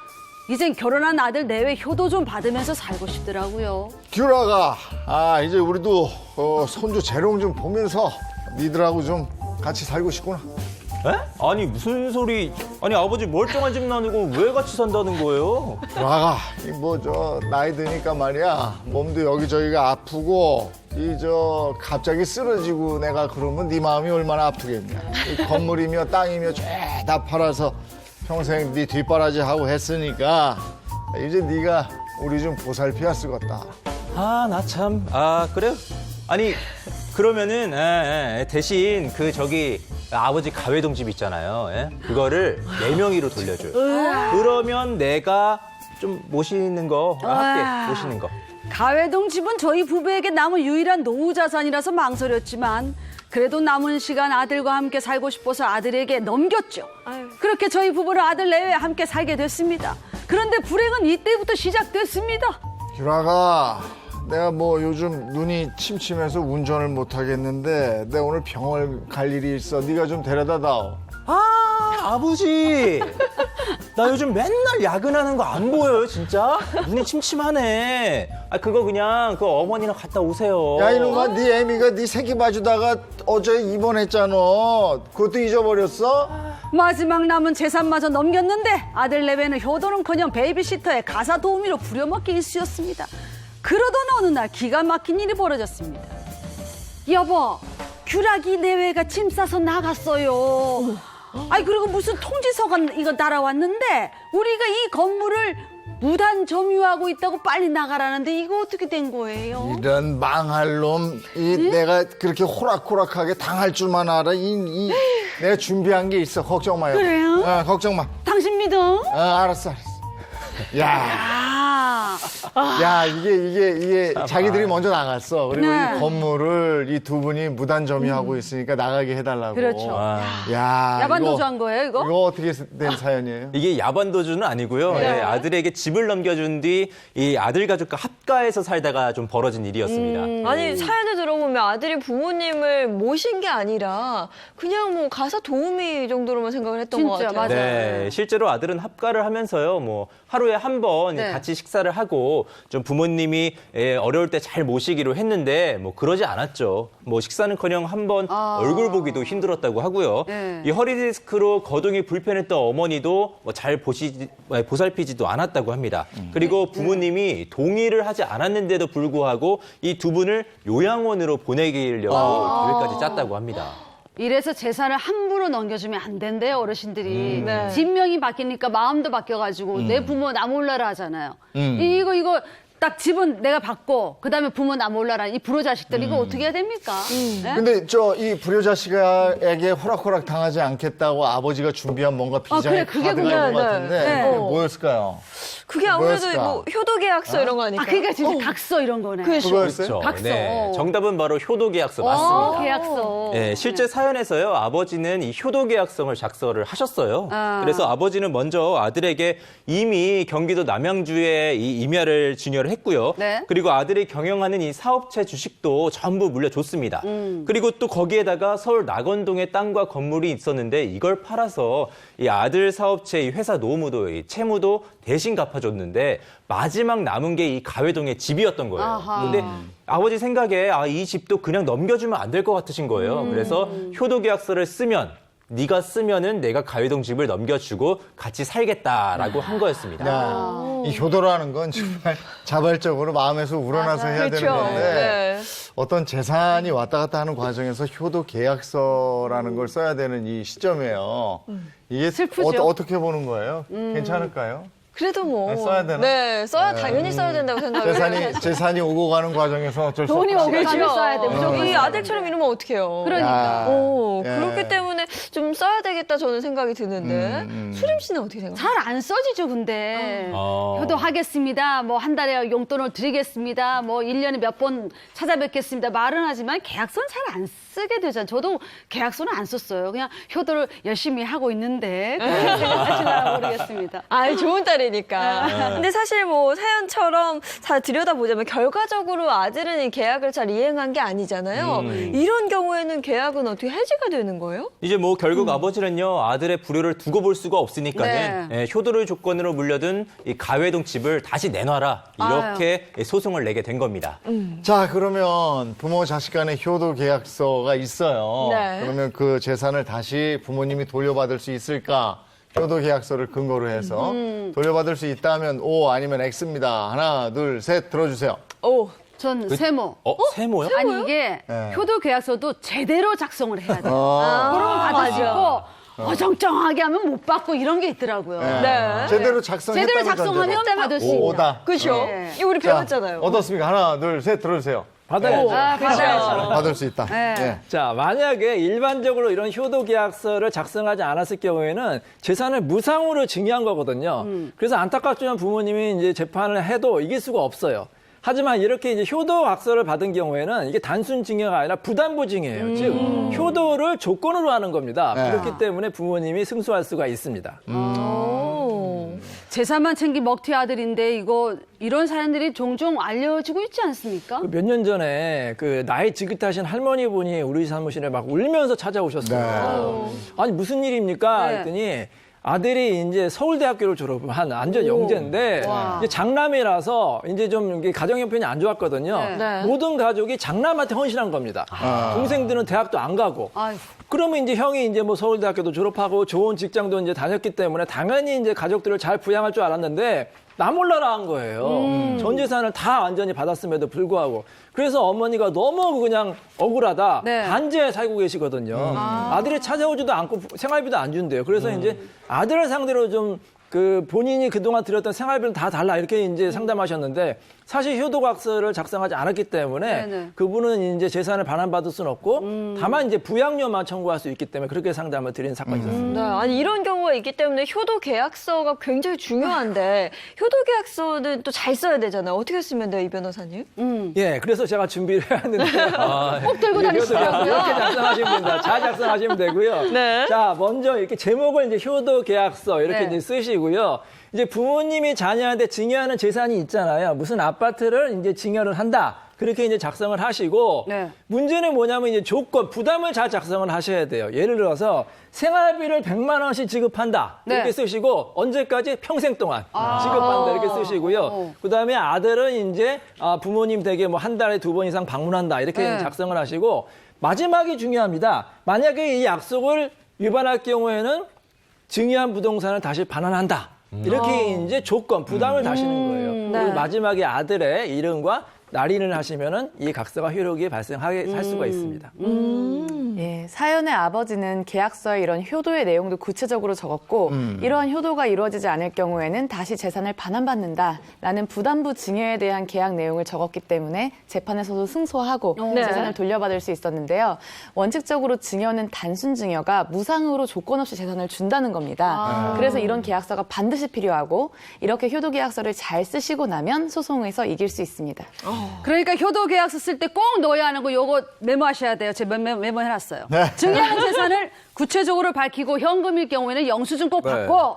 이젠 결혼한 아들 내외 효도 좀 받으면서 살고 싶더라고요. 규라가 이제 우리도 손주 재롱 좀 보면서 니들하고 좀 같이 살고 싶구나. 에? 아니 무슨 소리? 아니 아버지 멀쩡한 집 나누고 왜 같이 산다는 거예요? 규라가 나이 드니까 말이야 몸도 여기저기가 아프고 갑자기 쓰러지고 내가 그러면 네 마음이 얼마나 아프겠냐. 이 건물이며 땅이며 죄다 팔아서 평생 네 뒷바라지 하고 했으니까 이제 네가 우리 좀 보살펴야 쓰겄다. 나 참. 그래요? 아니 그러면은 대신 아버지 가회동 집 있잖아요. 그거를 내 명의로 돌려줘요. 그러면 내가 좀 모시는 거 할게. 모시는 거. 가회동 집은 저희 부부에게 남은 유일한 노후 자산이라서 망설였지만 그래도 남은 시간 아들과 함께 살고 싶어서 아들에게 넘겼죠. 아유. 그렇게 저희 부부는 아들 내외 함께 살게 됐습니다. 그런데 불행은 이때부터 시작됐습니다. 규라가 내가 요즘 눈이 침침해서 운전을 못 하겠는데 내가 오늘 병원 갈 일이 있어. 네가 좀 데려다 다오. 아버지. 나 요즘 맨날 야근하는 거 안 보여요, 진짜? 눈이 침침하네. 그거 그냥 어머니랑 갔다 오세요. 야 이놈아, 네 애미가 네 새끼 봐주다가 어제 입원했잖아. 그것도 잊어버렸어? 마지막 남은 재산마저 넘겼는데 아들 내외는 효도는커녕 베이비시터에 가사 도우미로 부려먹기 일쑤였습니다. 그러던 어느 날 기가 막힌 일이 벌어졌습니다. 여보, 규락이 내외가 짐 싸서 나갔어요. 그리고 무슨 통지서가 이거 날아왔는데 우리가 이 건물을 무단 점유하고 있다고 빨리 나가라는데 이거 어떻게 된 거예요? 이런 망할 놈. 내가 그렇게 호락호락하게 당할 줄만 알아. 내가 준비한 게 있어. 걱정 마요. 그래요? 걱정 마. 당신 믿어? 알았어. 야, 야, 이게 자기들이 먼저 나갔어. 그리고 네. 이 건물을 이 두 분이 무단 점유하고 있으니까 나가게 해달라고. 그렇죠. 야, 야반도주 한 거예요, 이거? 이거 어떻게 된 사연이에요? 이게 야반도주는 아니고요. 예, 아들에게 집을 넘겨준 뒤 이 아들 가족과 합가해서 살다가 좀 벌어진 일이었습니다. 아니 사연을 들어보면 아들이 부모님을 모신 게 아니라 그냥 뭐 가사 도우미 정도로만 생각을 했던 것 진짜, 같아요. 맞아요. 네, 실제로 아들은 합가를 하면서요, 뭐 하루에 한 번 네. 같이 식사를 하고 좀 부모님이 어려울 때 잘 모시기로 했는데 뭐 그러지 않았죠. 뭐 식사는커녕 한 번 얼굴 보기도 힘들었다고 하고요. 네. 이 허리 디스크로 거동이 불편했던 어머니도 뭐 잘 보살피지도 않았다고 합니다. 그리고 부모님이 동의를 하지 않았는데도 불구하고 이 두 분을 요양원으로 보내기려고 계획까지 짰다고 합니다. 이래서 재산을 함부로 넘겨주면 안 된대요, 어르신들이. 네. 집명이 바뀌니까 마음도 바뀌어가지고 내 부모 나 몰라라 하잖아요. 이거 딱 집은 내가 받고 그다음에 부모 나 몰라라 이 불효자식들 이거 어떻게 해야 됩니까? 네? 근데 이 불효자식에게 호락호락 당하지 않겠다고 아버지가 준비한 뭔가 비장의 그게 카드가 있는 것 궁금해. 같은데 네. 그게 뭐였을까요? 그게 아무래도 뭐였을까? 뭐 효도계약서 이런 거 아닐까? 그러니까 진짜 각서 이런 거네. 그거였어요? 각서. 네, 정답은 바로 효도계약서 맞습니다. 계약서. 네, 실제 사연에서요, 아버지는 이 효도계약서를 작성을 하셨어요. 그래서 아버지는 먼저 아들에게 이미 경기도 남양주에 이 임야를 증여를 했고요. 네. 그리고 아들이 경영하는 이 사업체 주식도 전부 물려줬습니다. 그리고 또 거기에다가 서울 낙원동에 땅과 건물이 있었는데 이걸 팔아서 이 아들 사업체 이 회사 노무도 이 채무도 대신 갚아줬는데 마지막 남은 게 이 가회동의 집이었던 거예요. 아하. 근데 아버지 생각에 이 집도 그냥 넘겨주면 안 될 것 같으신 거예요. 그래서 효도계약서를 쓰면 네가 쓰면은 내가 가회동 집을 넘겨주고 같이 살겠다라고 한 거였습니다. 야, 이 효도라는 건 정말 자발적으로 마음에서 우러나서 해야 되는 그렇죠. 건데 네. 어떤 재산이 왔다 갔다 하는 과정에서 효도 계약서라는 걸 써야 되는 이 시점이에요. 이게 슬프죠? 어떻게 보는 거예요? 괜찮을까요? 그래도 뭐. 네, 써야 되나? 네, 당연히 써야 된다고 생각해요. 재산이 오고 가는 과정에서 어쩔 수 돈이 없다. 오길 그렇죠. 써야 돼. 무조건 이 써야 아들처럼 이러면 어떡해요. 그러니까. 예. 그렇기 때문에 좀 써야 되겠다 저는 생각이 드는데 수림 씨는 어떻게 생각해요? 잘 안 써지죠, 근데. 어. 효도하겠습니다. 뭐 한 달에 용돈을 드리겠습니다. 뭐 1년에 몇 번 찾아뵙겠습니다. 말은 하지만 계약서는 잘 안 쓰게 되잖아요. 저도 계약서는 안 썼어요. 그냥 효도를 열심히 하고 있는데 그렇게 생각하시나 모르겠습니다. 좋은 딸이니까. 근데 사실 뭐 사연처럼 잘 들여다보자면 결과적으로 아들은 이 계약을 잘 이행한 게 아니잖아요. 이런 경우에는 계약은 어떻게 해지가 되는 거예요? 이제 뭐 결국 아버지는요, 아들의 불효를 두고 볼 수가 없으니까는 네. 효도를 조건으로 물려둔 이 가회동 집을 다시 내놔라 이렇게 소송을 내게 된 겁니다. 자, 그러면 부모 자식 간의 효도 계약서가 있어요. 네. 그러면 그 재산을 다시 부모님이 돌려받을 수 있을까? 효도 계약서를 근거로 해서 돌려받을 수 있다면 O 아니면 X입니다. 하나, 둘, 셋 들어주세요. 오. 전 세모. 세모요? 아니 이게 네. 효도 계약서도 제대로 작성을 해야 돼요. 아, 그러면 받을 수 있고 어정쩡하게 하면 못 받고 이런 게 있더라고요. 네. 제대로 작성했다는 제대로 작성하면 받을 수 있다. 오다. 그렇죠. 네. 이거 우리 자, 배웠잖아요. 어떻습니까? 하나, 둘, 셋 들어주세요. 받아야죠. 받아야죠. 받을 수 있다. 네. 예. 자, 만약에 일반적으로 이런 효도 계약서를 작성하지 않았을 경우에는 재산을 무상으로 증여한 거거든요. 그래서 안타깝지만 부모님이 이제 재판을 해도 이길 수가 없어요. 하지만 이렇게 이제 효도 각서를 받은 경우에는 이게 단순 증여가 아니라 부담부 증여예요. 즉 효도를 조건으로 하는 겁니다. 네. 그렇기 때문에 부모님이 승소할 수가 있습니다. 재산만 챙긴 먹튀 아들인데 이런 사연들이 종종 알려지고 있지 않습니까? 몇 년 전에 그 나이 지긋하신 할머니 분이 우리 사무실에 막 울면서 찾아오셨어요. 아니 무슨 일입니까? 네. 했더니 아들이 이제 서울대학교를 졸업한 완전 영재인데 이제 장남이라서 이제 좀 이게 가정 형편이 안 좋았거든요. 네. 모든 가족이 장남한테 헌신한 겁니다. 동생들은 대학도 안 가고. 아이고. 그러면 이제 형이 이제 뭐 서울대학교도 졸업하고 좋은 직장도 이제 다녔기 때문에 당연히 이제 가족들을 잘 부양할 줄 알았는데 나 몰라라 한 거예요. 전 재산을 다 완전히 받았음에도 불구하고. 그래서 어머니가 너무 그냥 억울하다. 네. 반지하에 살고 계시거든요. 아들이 찾아오지도 않고 생활비도 안 준대요. 그래서 이제 아들을 상대로 좀 그 본인이 그동안 들였던 생활비는 다 달라 이렇게 이제 상담하셨는데 사실 효도각서를 작성하지 않았기 때문에 네네. 그분은 이제 재산을 반환받을 수는 없고 다만 이제 부양료만 청구할 수 있기 때문에 그렇게 상담을 드린 사건이 있었습니다. 네, 아니 이런 경우가 있기 때문에 효도 계약서가 굉장히 중요한데 효도 계약서는 또 잘 써야 되잖아요. 어떻게 쓰면 돼요, 이 변호사님? 예, 그래서 제가 준비를 해왔는데 꼭 들고 다니시더라고요. 이렇게 작성하시면 됩니다. 잘 작성하시면 되고요. 네. 자, 먼저 이렇게 제목을 이제 효도 계약서 이렇게 네. 이제 쓰시고요. 이제 부모님이 자녀한테 증여하는 재산이 있잖아요. 무슨 아파트를 이제 증여를 한다. 그렇게 이제 작성을 하시고 네. 문제는 뭐냐면 이제 조건, 부담을 잘 작성을 하셔야 돼요. 예를 들어서 생활비를 100만 원씩 지급한다. 이렇게 네. 쓰시고 언제까지 평생 동안 지급한다 이렇게 쓰시고요. 그다음에 아들은 이제 부모님 댁에 뭐 한 달에 2번 이상 방문한다. 이렇게 네. 작성을 하시고 마지막이 중요합니다. 만약에 이 약속을 위반할 경우에는 증여한 부동산을 다시 반환한다. 이렇게 이제 조건, 부담을 다시는 거예요. 그리고 마지막에 아들의 이름과 날인을 하시면은 이 각서가 효력이 발생하게 할 수가 있습니다. 예, 사연의 아버지는 계약서에 이런 효도의 내용도 구체적으로 적었고 이러한 효도가 이루어지지 않을 경우에는 다시 재산을 반환받는다라는 부담부 증여에 대한 계약 내용을 적었기 때문에 재판에서도 승소하고 네. 재산을 돌려받을 수 있었는데요. 원칙적으로 증여는 단순 증여가 무상으로 조건 없이 재산을 준다는 겁니다. 그래서 이런 계약서가 반드시 필요하고 이렇게 효도 계약서를 잘 쓰시고 나면 소송에서 이길 수 있습니다. 그러니까 효도 계약서 쓸 때 꼭 넣어야 하는 거 요거 메모하셔야 돼요. 제가 메모해놨어요. 네. 증여한 재산을 구체적으로 밝히고 현금일 경우에는 영수증 꼭 받고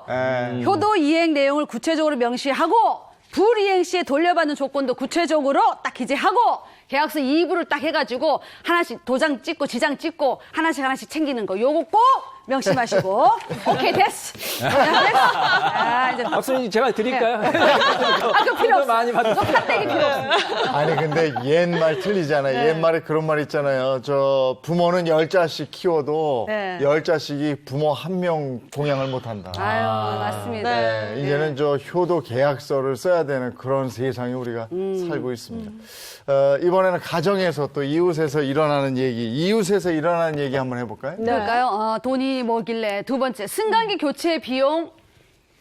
효도 이행 내용을 구체적으로 명시하고 불이행 시에 돌려받는 조건도 구체적으로 딱 기재하고 계약서 2부를 딱 해가지고 하나씩 도장 찍고 지장 찍고 하나씩 챙기는 거 요거 꼭 명심하시고 오케이 됐어. 됐어. 아, 이제 박수님 제가 드릴까요? 그 필요 없어. 많이 받으세요. pad대기 필요 없습니다. 아니 근데 옛말 틀리잖아요. 옛말에 그런 말 있잖아요. 저 부모는 10자식 키워도 네. 10자식이 부모 한 명 공양을 못한다. 아유 맞습니다. 네, 이제는 저 효도 계약서를 써야 되는 그런 세상에 우리가 살고 있습니다. 이번에는 가정에서 또 이웃에서 일어나는 얘기 한번 해볼까요? 그럴까요? 돈이 뭐길래 두 번째 승강기 교체 비용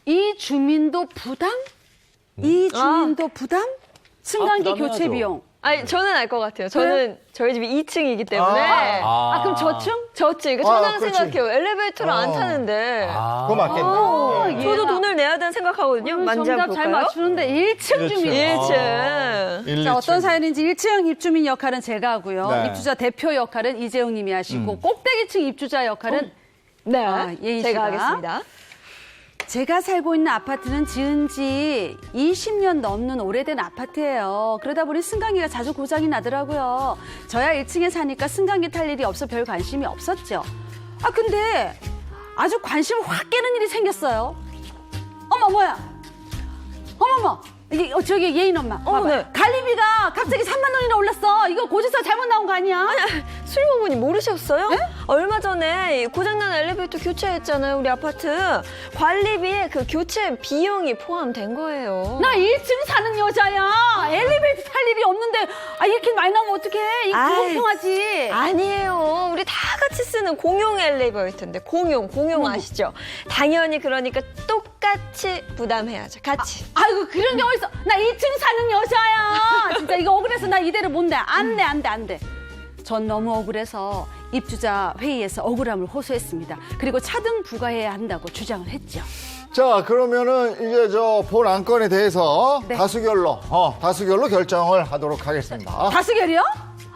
이 주민도 부담? 이 주민도 부담? 승강기 부담해야죠. 교체 비용. 아니 저는 알 것 같아요. 저는 저희 집이 2층이기 때문에 그럼 저층? 저층. 이거 천상 그렇지. 생각해요. 엘리베이터를 안 타는데 그거 맞겠네. 저도 돈을 내야 되는 생각하거든요. 정답 잘 만져볼까요? 맞추는데 1층 주민. 1층. 자, 어떤 사연인지 1층 입주민 역할은 제가 하고요. 네. 입주자 대표 역할은 이재용 님이 하시고 꼭대기층 입주자 역할은 네, 예인 제가 씨가. 하겠습니다. 제가 살고 있는 아파트는 지은 지 20년 넘는 오래된 아파트예요. 그러다 보니 승강기가 자주 고장이 나더라고요. 저야 1층에 사니까 승강기 탈 일이 없어 별 관심이 없었죠. 근데 아주 관심을 확 깨는 일이 생겼어요. 어머, 뭐야? 어머머. 이게 저기 예인 엄마. 봐봐. 네. 관리비가 갑자기 3만 원이나 올랐어. 이거 고지서 잘못 나온 거 아니야? 수리부분이 모르셨어요? 얼마 전에 고장난 엘리베이터 교체했잖아요, 우리 아파트. 관리비에 그 교체 비용이 포함된 거예요. 나 1층 사는 여자야. 엘리베이터 탈 일이 없는데 이렇게 많이 나오면 어떡해. 이거 아이, 불공평하지. 아니에요. 우리 다 같이 쓰는 공용 엘리베이터인데 공용 아시죠? 당연히 그러니까 똑같이 부담해야죠. 같이. 아이고 그런 게 어딨어. 나 2층 사는 여자야. 진짜 이거 억울해서 나 이대로 못 내. 안 돼. 전 너무 억울해서 입주자 회의에서 억울함을 호소했습니다. 그리고 차등 부과해야 한다고 주장을 했죠. 자, 그러면은 이제 저 본 안건에 대해서 다수결로 결정을 하도록 하겠습니다. 다수결이요?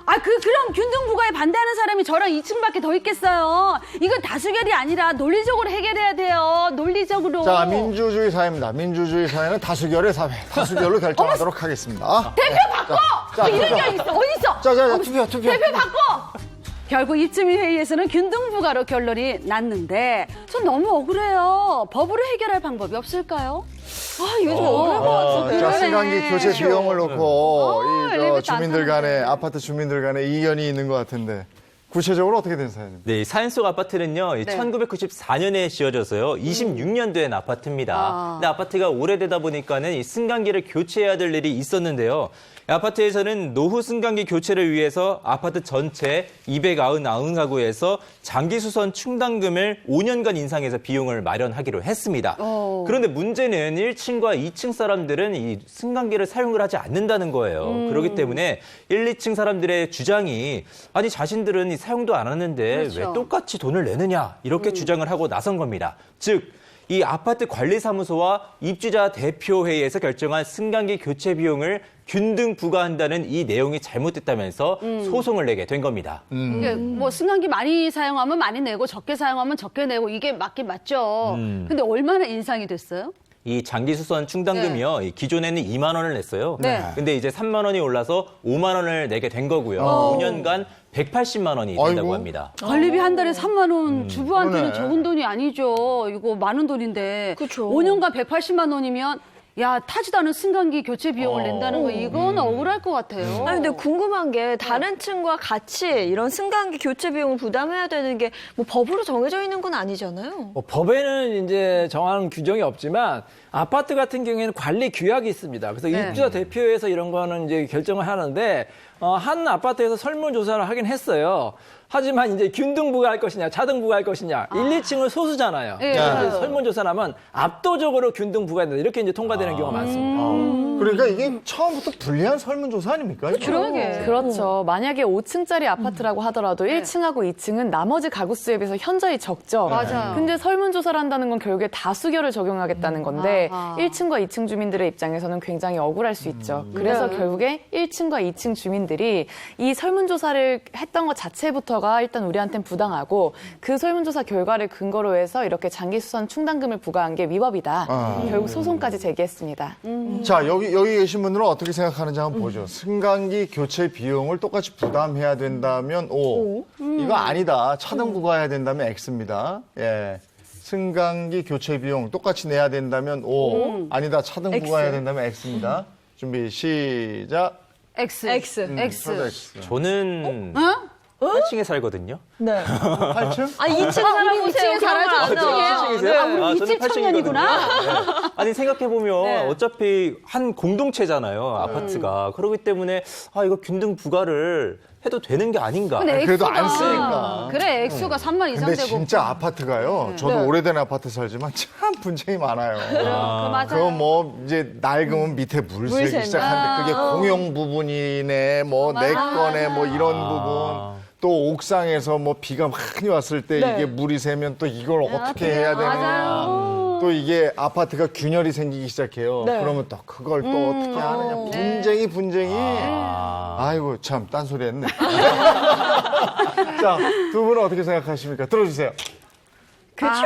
그럼 균등 부과에 반대하는 사람이 저랑 2층밖에 더 있겠어요. 이건 다수결이 아니라 논리적으로 해결해야 돼요. 논리적으로. 자, 민주주의 사회입니다. 민주주의 사회는 다수결의 사회. 다수결로 결정하도록 하겠습니다. 대표 바꿔! 이런 게 있어. 어딨어? 자, 투표. 대표 바꿔! 결국 입주민 회의에서는 균등 부과로 결론이 났는데 전 너무 억울해요. 법으로 해결할 방법이 없을까요? 이거 좀 어려울 것 같은데. 자, 승강기 교체 비용을 놓고 이 엘리베이터 저 안 주민들 간에 타는데. 아파트 주민들 간에 이견이 있는 것 같은데 구체적으로 어떻게 된 사연입니까? 네, 이 사연 속 아파트는요, 1994년에 지어져서요, 26년도엔 아파트입니다. 근데 아파트가 오래되다 보니까는 이 승강기를 교체해야 될 일이 있었는데요. 이 아파트에서는 노후 승강기 교체를 위해서 아파트 전체 299가구에서 장기수선 충당금을 5년간 인상해서 비용을 마련하기로 했습니다. 그런데 문제는 1층과 2층 사람들은 이 승강기를 사용을 하지 않는다는 거예요. 그렇기 때문에 1, 2층 사람들의 주장이 아니 자신들은 이 사용도 안 하는데 그렇죠. 왜 똑같이 돈을 내느냐 이렇게 주장을 하고 나선 겁니다. 즉 이 아파트 관리사무소와 입주자 대표회의에서 결정한 승강기 교체 비용을 균등 부과한다는 이 내용이 잘못됐다면서 소송을 내게 된 겁니다. 이게 뭐 승강기 많이 사용하면 많이 내고 적게 사용하면 적게 내고 이게 맞긴 맞죠. 근데 얼마나 인상이 됐어요? 이 장기수선 충당금이요. 이 기존에는 2만 원을 냈어요. 네. 근데 이제 3만 원이 올라서 5만 원을 내게 된 거고요. 5년간 180만 원이 된다고 아이고. 합니다. 관리비 한 달에 3만 원 주부한테는 그러네. 적은 돈이 아니죠. 이거 많은 돈인데. 그쵸. 5년간 180만 원이면 야 타지도 않은 승강기 교체 비용을 낸다는 거 이건 억울할 것 같아요. 아니 근데 궁금한 게 다른 층과 같이 이런 승강기 교체 비용을 부담해야 되는 게 뭐 법으로 정해져 있는 건 아니잖아요. 법에는 이제 정한 규정이 없지만 아파트 같은 경우에는 관리 규약이 있습니다. 그래서 네. 입주자 대표회에서 이런 거는 이제 결정을 하는데 한 아파트에서 설문조사를 하긴 했어요. 하지만 이제 균등 부과할 것이냐, 차등 부과할 것이냐, 1, 2층을 소수잖아요. 예, 그래서 맞아요. 설문조사를 하면 압도적으로 균등 부과된다. 이렇게 이제 통과되는 경우가 많습니다. 그러니까 이게 처음부터 불리한 설문조사 아닙니까? 이거? 그러게. 그렇죠. 만약에 5층짜리 아파트라고 하더라도 1층하고 2층은 나머지 가구 수에 비해서 현저히 적죠. 맞아요. 근데 설문조사를 한다는 건 결국에 다수결을 적용하겠다는 건데 아하. 1층과 2층 주민들의 입장에서는 굉장히 억울할 수 있죠. 그래서 네. 결국에 1층과 2층 주민들이 이 설문조사를 했던 것 자체부터가 일단 우리한테는 부당하고 그 설문조사 결과를 근거로 해서 이렇게 장기수선 충당금을 부과한 게 위법이다. 결국 소송까지 제기했습니다. 자, 여기 계신 분들은 어떻게 생각하는지 한번 보죠. 승강기 교체 비용을 똑같이 부담해야 된다면 O. 이거 아니다. 차등 부과해야 된다면 X입니다. 예. 승강기 교체 비용 똑같이 내야 된다면 O. 아니다. 차등 부과해야 된다면 X입니다. 준비, 시작. X. X. 저도 X. 저는 어? 8층에 살거든요. 네. 8층? 아 2층 살아보세요. 그런 걸 안 나와. 층이세요? 아, 우리 이집 청년이구나. 아니 생각해보면 네. 어차피 한 공동체잖아요. 아파트가. 그렇기 때문에 아 이거 균등 부과를 해도 되는 게 아닌가. 근데 그래도 X가 안 쓰니까. 그래, X가 3만 이상 근데 되고. 진짜 아파트가요. 저도 오래된 아파트 살지만 참 분쟁이 많아요. 맞아요. 그거 뭐 이제 낡으면 밑에 물 새기 샌다. 시작하는데 그게 공용 부분이네, 뭐 내 거네, 뭐 이런 부분. 또 옥상에서 뭐 비가 많이 왔을 때 이게 물이 새면 또 이걸 어떻게 해야 되느냐. 또 이게 아파트가 균열이 생기기 시작해요. 그러면 또 그걸 또 어떻게 하느냐. 분쟁이. 아이고 참 딴소리 했네. 자, 두 분은 어떻게 생각하십니까? 들어주세요. 그렇죠.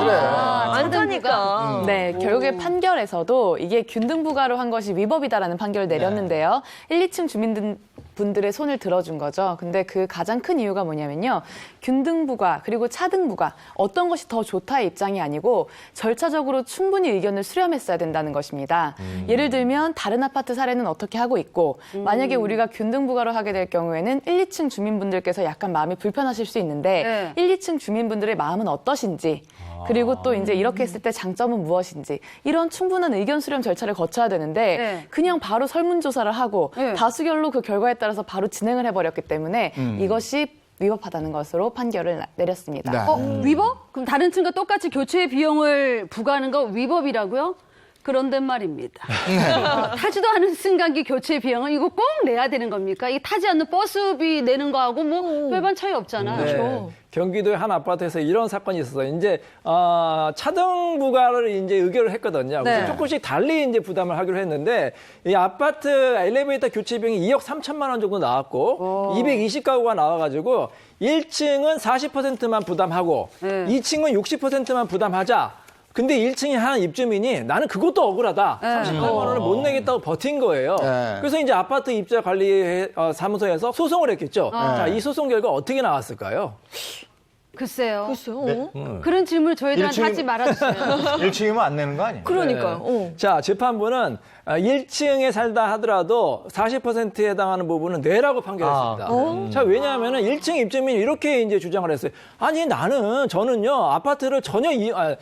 그래. 안 타니까. 네, 결국에 판결에서도 이게 균등 부과로 한 것이 위법이다라는 판결을 내렸는데요. 1, 2층 주민분들의 손을 들어준 거죠. 근데 그 가장 큰 이유가 뭐냐면요. 균등 부과 그리고 차등 부과 어떤 것이 더 좋다의 입장이 아니고 절차적으로 충분히 의견을 수렴했어야 된다는 것입니다. 예를 들면 다른 아파트 사례는 어떻게 하고 있고 만약에 우리가 균등 부과로 하게 될 경우에는 1, 2층 주민분들께서 약간 마음이 불편하실 수 있는데 1, 2층 주민분들의 마음은 어떠신지 그리고 또 이제 이렇게 했을 때 장점은 무엇인지 이런 충분한 의견 수렴 절차를 거쳐야 되는데 그냥 바로 설문조사를 하고 다수결로 그 결과에 따라서 바로 진행을 해버렸기 때문에 이것이 위법하다는 것으로 판결을 내렸습니다. 네. 위법? 그럼 다른 층과 똑같이 교체 비용을 부과하는 거 위법이라고요? 그런데 말입니다. 타지도 않은 승강기 교체 비용은 이거 꼭 내야 되는 겁니까? 이 타지 않는 버스비 내는 거하고 뭐 별반 차이 없잖아요. 네. 경기도의 한 아파트에서 이런 사건이 있었어요. 이제 차등 부과를 이제 의결을 했거든요. 그래서 조금씩 달리 이제 부담을 하기로 했는데 이 아파트 엘리베이터 교체 비용이 2억 3천만 원 정도 나왔고 220가구가 나와가지고 1층은 40%만 부담하고 2층은 60%만 부담하자. 근데 1층에 한 입주민이 나는 그것도 억울하다. 38만 원을 못 내겠다고 버틴 거예요. 그래서 이제 아파트 입자 관리 사무소에서 소송을 했겠죠. 자, 이 소송 결과 어떻게 나왔을까요? 글쎄요. 글쎄요. 그런 질문을 저희들한테 1층 하지 말아주세요. 1층이면 안 내는 거 아니에요? 그러니까요. 어. 자, 재판부는 1층에 살다 하더라도 40%에 해당하는 부분은 내라고 판결했습니다. 자, 왜냐하면 1층 입주민이 이렇게 이제 주장을 했어요. 아니, 저는요, 아파트를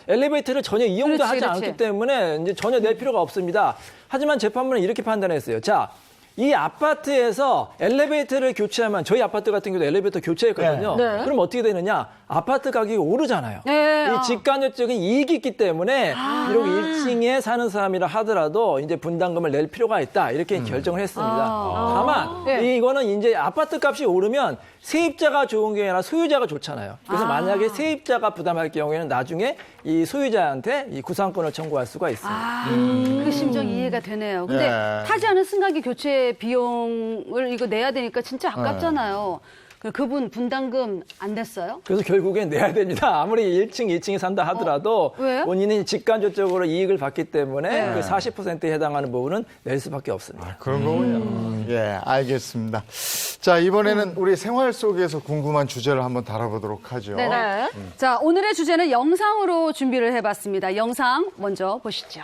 엘리베이터를 전혀 이용도 그렇지, 하지 그렇지. 않기 때문에 이제 전혀 낼 필요가 없습니다. 하지만 재판부는 이렇게 판단했어요. 자, 이 아파트에서 엘리베이터를 교체하면 저희 아파트 같은 경우도 엘리베이터 교체했거든요. 네. 그럼 어떻게 되느냐? 아파트 가격이 오르잖아요. 네. 이 집간접적인 이익이 있기 때문에 비록 1층에 사는 사람이라 하더라도 이제 분담금을 낼 필요가 있다. 이렇게 결정을 했습니다. 다만 네. 이거는 이제 아파트 값이 오르면 세입자가 좋은 게 아니라 소유자가 좋잖아요. 그래서 만약에 세입자가 부담할 경우에는 나중에 이 소유자한테 이 구상권을 청구할 수가 있습니다. 그 심정 이해가 되네요. 근데 네. 타지 않은 승강기 교체 비용을 이거 내야 되니까 진짜 아깝잖아요. 그분 분담금 안 냈어요? 그래서 결국엔 내야 됩니다. 아무리 1층, 2층에 산다 하더라도 왜요? 본인이 직간접적으로 이익을 받기 때문에 그 40%에 해당하는 부분은 낼 수밖에 없습니다. 그런 거군요. 예, 알겠습니다. 자, 이번에는 우리 생활 속에서 궁금한 주제를 한번 다뤄보도록 하죠. 네네. 자, 오늘의 주제는 영상으로 준비를 해봤습니다. 영상 먼저 보시죠.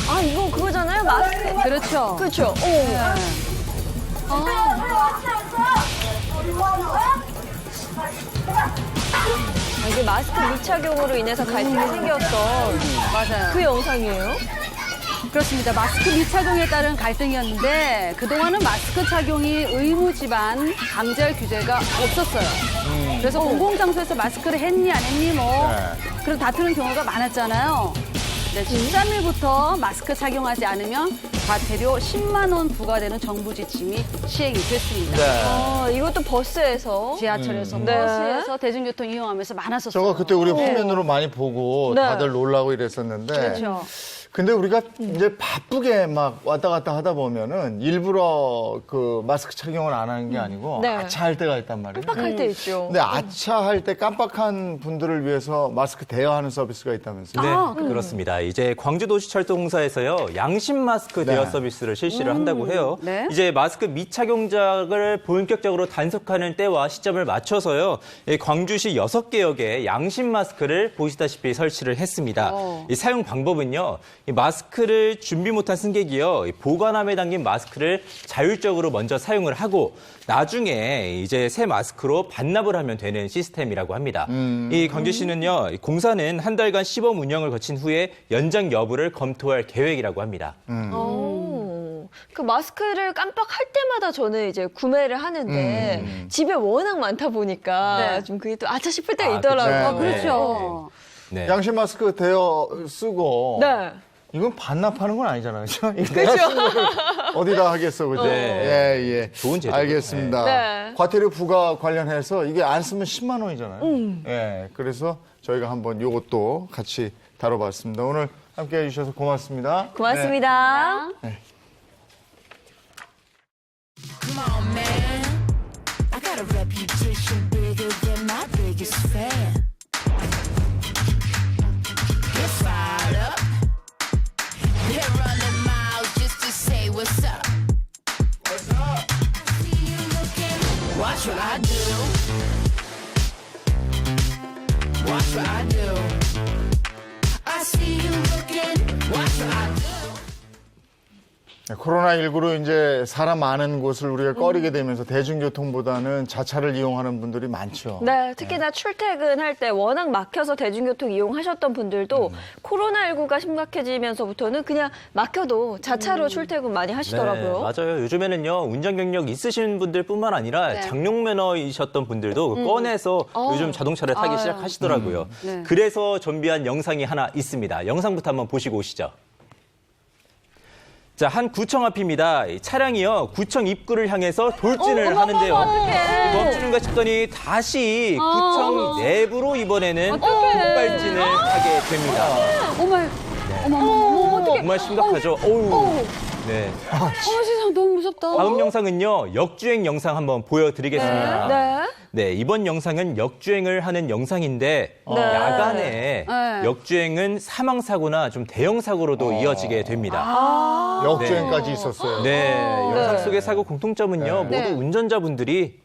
아, 이거 그거잖아요. 마스크. 그렇죠. 그렇죠. 이게 마스크 미착용으로 인해서 갈등이 생겼던 맞아요. 그 영상이에요? 그렇습니다. 마스크 미착용에 따른 갈등이었는데 그동안은 마스크 착용이 의무지만 강제 규제가 없었어요. 그래서 공공장소에서 마스크를 했니 안 했니 그런 다투는 경우가 많았잖아요. 네, 13일부터 마스크 착용하지 않으면 과태료 10만 원 부과되는 정부 지침이 시행이 됐습니다. 이것도 버스에서. 지하철에서, 네. 버스에서 대중교통 이용하면서 많았었어요. 저거 그때 우리 화면으로 많이 보고 네. 다들 놀라고 이랬었는데. 그렇죠. 근데 우리가 이제 바쁘게 막 왔다 갔다 하다 보면은 일부러 그 마스크 착용을 안 하는 게 아니고 네. 아차할 때가 있단 말이에요. 깜빡할 때 있죠. 근데 아차할 때 깜빡한 분들을 위해서 마스크 대여하는 서비스가 있다면서요? 네, 그렇습니다. 이제 광주도시철도공사에서요, 양심 마스크 네. 대여 서비스를 실시를 한다고 해요. 네. 이제 마스크 미착용자를 본격적으로 단속하는 때와 시점을 맞춰서요, 이 광주시 6개역에 양심 마스크를 보시다시피 설치를 했습니다. 이 사용 방법은요, 이 마스크를 준비 못한 승객이요, 이 보관함에 담긴 마스크를 자율적으로 먼저 사용을 하고 나중에 이제 새 마스크로 반납을 하면 되는 시스템이라고 합니다. 이 광주시는요, 이 공사는 한 달간 시범 운영을 거친 후에 연장 여부를 검토할 계획이라고 합니다. 그 마스크를 깜빡할 때마다 저는 이제 구매를 하는데 집에 워낙 많다 보니까 네. 좀 그게 또 아차 싶을 때가 아, 있더라고요. 그쵸. 그렇죠. 네. 양심 마스크 대여 쓰고 네. 이건 반납하는 건 아니잖아요. 그렇죠? 이거 내가 쓴 거를 어디다 하겠어. 그죠? 네. 예, 예. 좋은 제도. 알겠습니다. 네. 과태료 부과 관련해서 이게 안 쓰면 10만 원이잖아요. 예. 그래서 저희가 한번 이것도 같이 다뤄봤습니다. 오늘 함께 해주셔서 고맙습니다. 고맙습니다. Come on, man. I got a reputation bigger than my biggest fan. Get fired up. They're running miles just to say what's up. What's up? See you looking. Watch what I do. Watch what I do. I see you looking. Watch what I do. 코로나19로 이제 사람 많은 곳을 우리가 꺼리게 되면서 대중교통보다는 자차를 이용하는 분들이 많죠. 네, 특히나 출퇴근할 때 워낙 막혀서 대중교통 이용하셨던 분들도 코로나19가 심각해지면서부터는 그냥 막혀도 자차로 출퇴근 많이 하시더라고요. 네, 맞아요. 요즘에는요, 운전 경력 있으신 분들뿐만 아니라 장롱 면허이셨던 분들도 꺼내서 요즘 자동차를 타기 시작하시더라고요. 네. 그래서 준비한 영상이 하나 있습니다. 영상부터 한번 보시고 오시죠. 자, 한 구청 앞입니다. 이 차량이요, 구청 입구를 향해서 돌진을 하는데요. 멈추는가 싶더니 다시 구청 내부로 이번에는 급발진을 하게 됩니다. 어머, 어떡해. 정말 심각하죠. 어우. 네. 어머, 세상 너무 무섭다. 다음 영상은요, 역주행 영상 한번 보여드리겠습니다. 네. 네, 이번 영상은 역주행을 하는 영상인데 네. 야간에 네. 역주행은 사망 사고나 좀 대형 사고로도 이어지게 됩니다. 역주행까지 있었어요. 네, 영상 속의 사고 공통점은요. 네. 모두 운전자분들이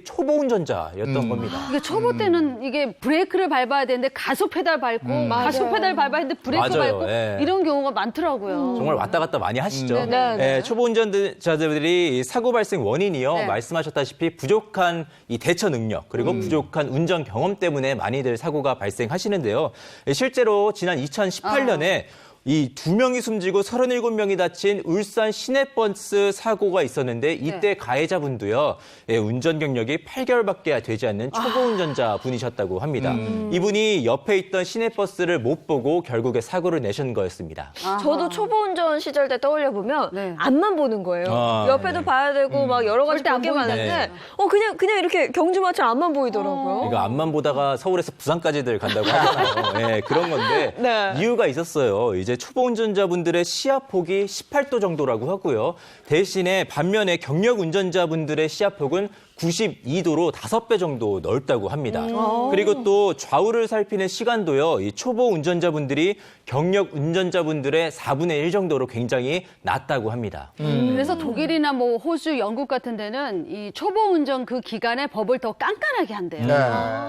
초보 운전자였던 겁니다. 이게 초보 때는 이게 브레이크를 밟아야 되는데 가속 페달 밟고 가속 페달 밟아야 되는데 브레이크 맞아요. 밟고 예. 이런 경우가 많더라고요. 정말 왔다 갔다 많이 하시죠. 네. 초보 운전자들이 사고 발생 원인이요. 네. 말씀하셨다시피 부족한 이 대처 능력 그리고 부족한 운전 경험 때문에 많이들 사고가 발생하시는데요. 실제로 지난 2018년에 이 2명이 숨지고 37명이 다친 울산 시내버스 사고가 있었는데 이때 가해자분도요. 운전 경력이 8개월밖에 되지 않는 초보 운전자 분이셨다고 합니다. 이분이 옆에 있던 시내버스를 못 보고 결국에 사고를 내신 거였습니다. 저도 초보 운전 시절 때 떠올려 보면 네. 앞만 보는 거예요. 아, 옆에도 네. 봐야 되고 막 여러 가지 절대 안 볼 게 보이는데. 많은데 그냥 이렇게 경주마처럼 앞만 보이더라고요. 이거 앞만 보다가 서울에서 부산까지들 간다고 하잖아요. 네, 그런 건데 네. 이유가 있었어요. 이제 초보 운전자분들의 시야폭이 18도 정도라고 하고요. 대신에 반면에 경력 운전자분들의 시야폭은 92도로 5배 정도 넓다고 합니다. 그리고 또 좌우를 살피는 시간도요. 이 초보 운전자분들이 경력 운전자분들의 4분의 1 정도로 굉장히 낮다고 합니다. 그래서 독일이나 뭐 호주, 영국 같은 데는 이 초보 운전 그 기간에 법을 더 깐깐하게 한대요.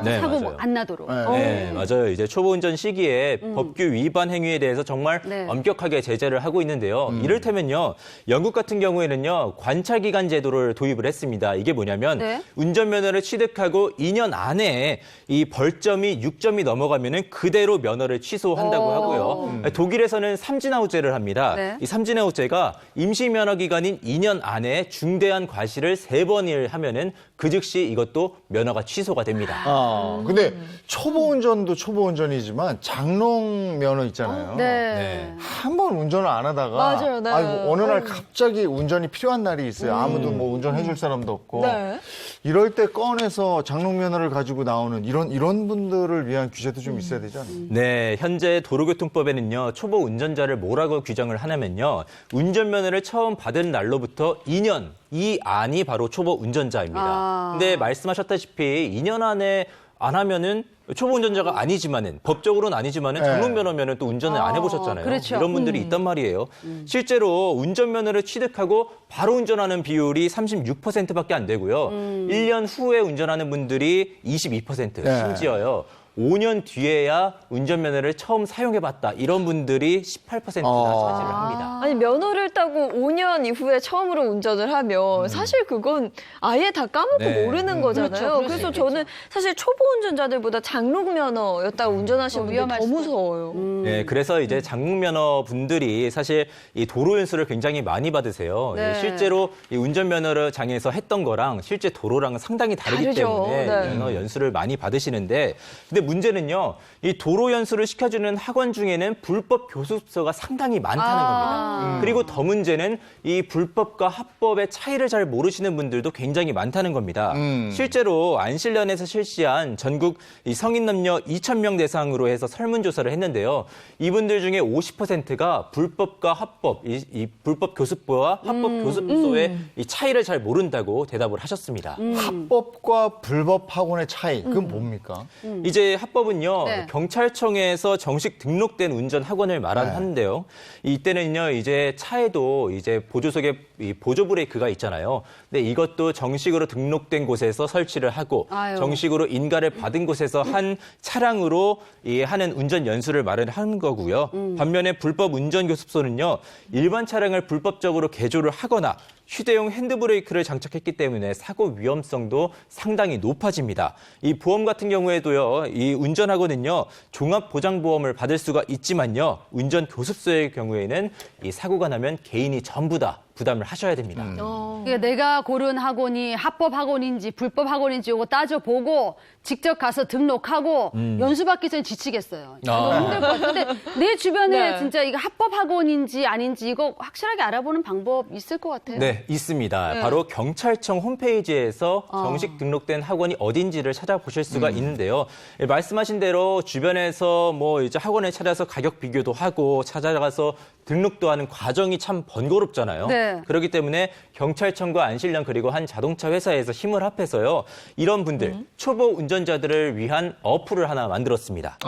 네, 사고 맞아요. 안 나도록. 네, 맞아요. 이제 초보 운전 시기에 법규 위반 행위에 대해서 정말 네. 엄격하게 제재를 하고 있는데요. 이를테면요, 영국 같은 경우에는요, 관찰 기간 제도를 도입을 했습니다. 이게 뭐냐면 네. 운전면허를 취득하고 2년 안에 이 벌점이 6점이 넘어가면은 그대로 면허를 취소한다고 하고요. 독일에서는 삼진아웃제를 합니다. 네. 이 삼진아웃제가 임시 면허 기간인 2년 안에 중대한 과실을 3번을 하면은 그 즉시 이것도 면허가 취소가 됩니다. 근데 초보 운전도 초보 운전이지만 장롱 면허 있잖아요. 네. 한 번 운전을 안 하다가 맞아요, 네. 아이고 어느 날 갑자기 운전이 필요한 날이 있어요. 아무도 뭐 운전해줄 사람도 없고 네. 이럴 때 꺼내서 장롱 면허를 가지고 나오는 이런 분들을 위한 규제도 좀 있어야 되지 않나요? 네, 현재 도로교통법에는요, 초보 운전자를 뭐라고 규정을 하냐면요, 운전면허를 처음 받은 날로부터 2년, 이 안이 바로 초보 운전자입니다. 근데 말씀하셨다시피 2년 안에 안 하면은 초보 운전자가 아니지만은 법적으로는 아니지만은 네. 장롱면허면은 또 운전을 안 해보셨잖아요. 그렇죠. 이런 분들이 있단 말이에요. 실제로 운전면허를 취득하고 바로 운전하는 비율이 36%밖에 안 되고요. 1년 후에 운전하는 분들이 22%, 네. 심지어요. 5년 뒤에야 운전면허를 처음 사용해봤다. 이런 분들이 18%나 차지를 합니다. 아니 면허를 따고 5년 이후에 처음으로 운전을 하면 사실 그건 아예 다 까먹고 네. 모르는 거잖아요. 그렇죠. 그럴 수 그래서 있겠죠. 저는 사실 초보 운전자들보다 장롱 면허였다가 운전하시는 분들 위험할 더 수도. 무서워요. 네, 그래서 이제 장롱면허 분들이 사실 이 도로 연수를 굉장히 많이 받으세요. 네. 실제로 이 운전면허를 장에서 했던 거랑 실제 도로랑은 상당히 다르기 다르죠. 때문에 네. 면허 연수를 많이 받으시는데, 근데 문제는요, 이 도로 연수를 시켜주는 학원 중에는 불법 교습소가 상당히 많다는 겁니다. 그리고 더 문제는 이 불법과 합법의 차이를 잘 모르시는 분들도 굉장히 많다는 겁니다. 실제로 안실련에서 실시한 전국 이 성인 남녀 2,000명 대상으로 해서 설문조사를 했는데요. 이분들 중에 50%가 불법과 합법, 이 불법 교습소와 합법 교습소의 이 차이를 잘 모른다고 대답을 하셨습니다. 합법과 불법 학원의 차이 그건 뭡니까? 이제 합법은요, 네. 경찰청에서 정식 등록된 운전 학원을 말하는데요. 이때는요, 이제 차에도 이제 보조석에 이 보조 브레이크가 있잖아요. 근데 이것도 정식으로 등록된 곳에서 설치를 하고 아유. 정식으로 인가를 받은 곳에서 한 차량으로 이 하는 운전 연수를 마련하는 거고요. 반면에 불법 운전 교습소는요, 일반 차량을 불법적으로 개조를 하거나 휴대용 핸드브레이크를 장착했기 때문에 사고 위험성도 상당히 높아집니다. 이 보험 같은 경우에도요, 이 운전학원은요, 종합보장보험을 받을 수가 있지만요, 운전 교습소의 경우에는 이 사고가 나면 개인이 전부 다 부담을 하셔야 됩니다. 그러니까 내가 고른 학원이 합법 학원인지 불법 학원인지 이거 따져보고 직접 가서 등록하고 연수받기 전에 지치겠어요. 너무 힘들 것 같은데 내 주변에 네. 진짜 이거 합법 학원인지 아닌지 이거 확실하게 알아보는 방법 있을 것 같아요. 네, 있습니다. 바로 경찰청 홈페이지에서 어. 정식 등록된 학원이 어딘지를 찾아보실 수가 있는데요. 예, 말씀하신 대로 주변에서 뭐 이제 학원을 찾아서 가격 비교도 하고 찾아가서 등록도 하는 과정이 참 번거롭잖아요. 네. 그렇기 때문에 경찰청과 안실령 그리고 한 자동차 회사에서 힘을 합해서요. 이런 분들, 초보 운전자들을 위한 어플을 하나 만들었습니다.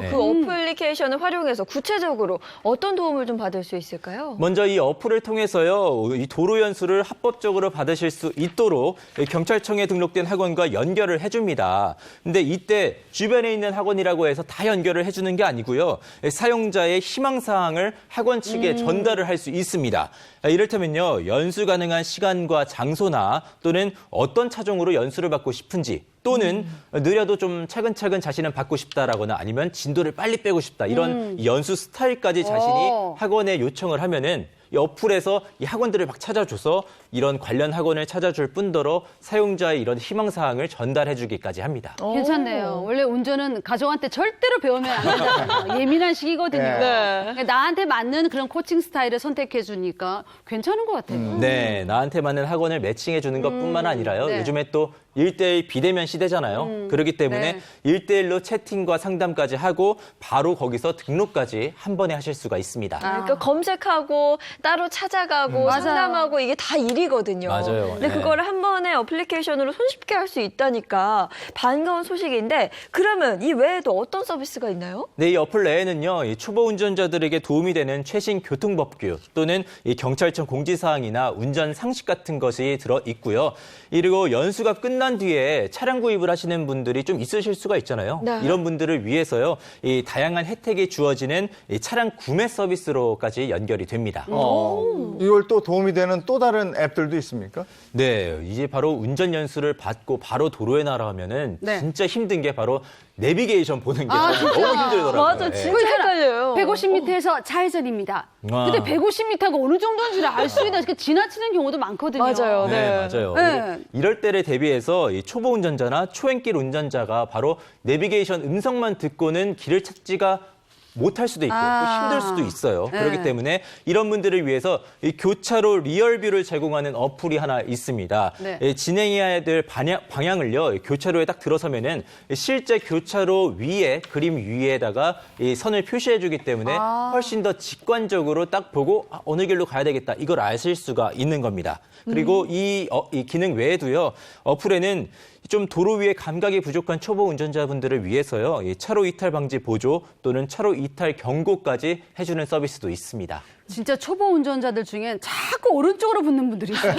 네. 그 어플리케이션을 활용해서 구체적으로 어떤 도움을 좀 받을 수 있을까요? 먼저 이 어플을 통해서요, 이 도로 연수를 합법적으로 받으실 수 있도록 경찰청에 등록된 학원과 연결을 해줍니다. 근데 이때 주변에 있는 학원이라고 해서 다 연결을 해주는 게 아니고요. 사용자의 희망사항을 학원 측에 전달을 할 수 있습니다. 이를테면요, 연수 가능한 시간과 장소나 또는 어떤 차종으로 연수를 받고 싶은지 또는 느려도 좀 차근차근 자신은 받고 싶다라거나 아니면 진도를 빨리 빼고 싶다 이런 이 연수 스타일까지 자신이 학원에 요청을 하면은 이 어플에서 이 학원들을 막 찾아줘서 이런 관련 학원을 찾아줄 뿐더러 사용자의 이런 희망사항을 전달해주기까지 합니다. 괜찮네요. 원래 운전은 가족한테 절대로 배우면 안 되잖아요. 예민한 시기거든요. 그러니까 나한테 맞는 그런 코칭 스타일을 선택해 주니까 괜찮은 것 같아요. 네, 나한테 맞는 학원을 매칭해주는 것뿐만 아니라요. 네. 요즘에 또 1대1 비대면 시대잖아요. 그렇기 때문에 네. 1대1로 채팅과 상담까지 하고 바로 거기서 등록까지 한 번에 하실 수가 있습니다. 그러니까 검색하고 따로 찾아가고 맞아요. 상담하고 이게 다 일이거든요. 맞아요. 근데 네. 그거를 한 번에 어플리케이션으로 손쉽게 할 수 있다니까 반가운 소식인데 그러면 이 외에도 어떤 서비스가 있나요? 네, 이 어플 내에는요, 이 초보 운전자들에게 도움이 되는 최신 교통법규 또는 이 경찰청 공지사항이나 운전 상식 같은 것이 들어 있고요. 그리고 연수가 끝난 뒤에 차량 구입을 하시는 분들이 좀 있으실 수가 있잖아요. 네. 이런 분들을 위해서요, 이 다양한 혜택이 주어지는 이 차량 구매 서비스로까지 연결이 됩니다. 이걸 또 도움이 되는 또 다른 앱들도 있습니까? 네, 이제 바로 운전 연수를 받고 바로 도로에 나가면은 네. 진짜 힘든 게 바로 내비게이션 보는 게 너무 힘들더라고요. 맞아, 네. 진짜 헷갈려요. 150m에서 좌회전입니다. 아. 근데 150m가 어느 정도인지를 알 수 있는 그 지나치는 경우도 많거든요. 맞아요. 네, 네. 맞아요. 네. 이럴 때를 대비해서 이 초보 운전자나 초행길 운전자가 바로 내비게이션 음성만 듣고는 길을 찾지가 못할 수도 있고 또 힘들 수도 있어요. 네. 그렇기 때문에 이런 분들을 위해서 이 교차로 리얼뷰를 제공하는 어플이 하나 있습니다. 네. 이 진행해야 될 방향을요, 교차로에 딱 들어서면은 실제 교차로 위에 그림 위에다가 이 선을 표시해주기 때문에 훨씬 더 직관적으로 딱 보고 어느 길로 가야 되겠다 이걸 아실 수가 있는 겁니다. 그리고 이 기능 외에도요, 어플에는 좀 도로 위에 감각이 부족한 초보 운전자분들을 위해서요, 이 차로 이탈 방지 보조 또는 차로 이탈 경고까지 해주는 서비스도 있습니다. 진짜 초보 운전자들 중엔 자꾸 오른쪽으로 붙는 분들이 있어요.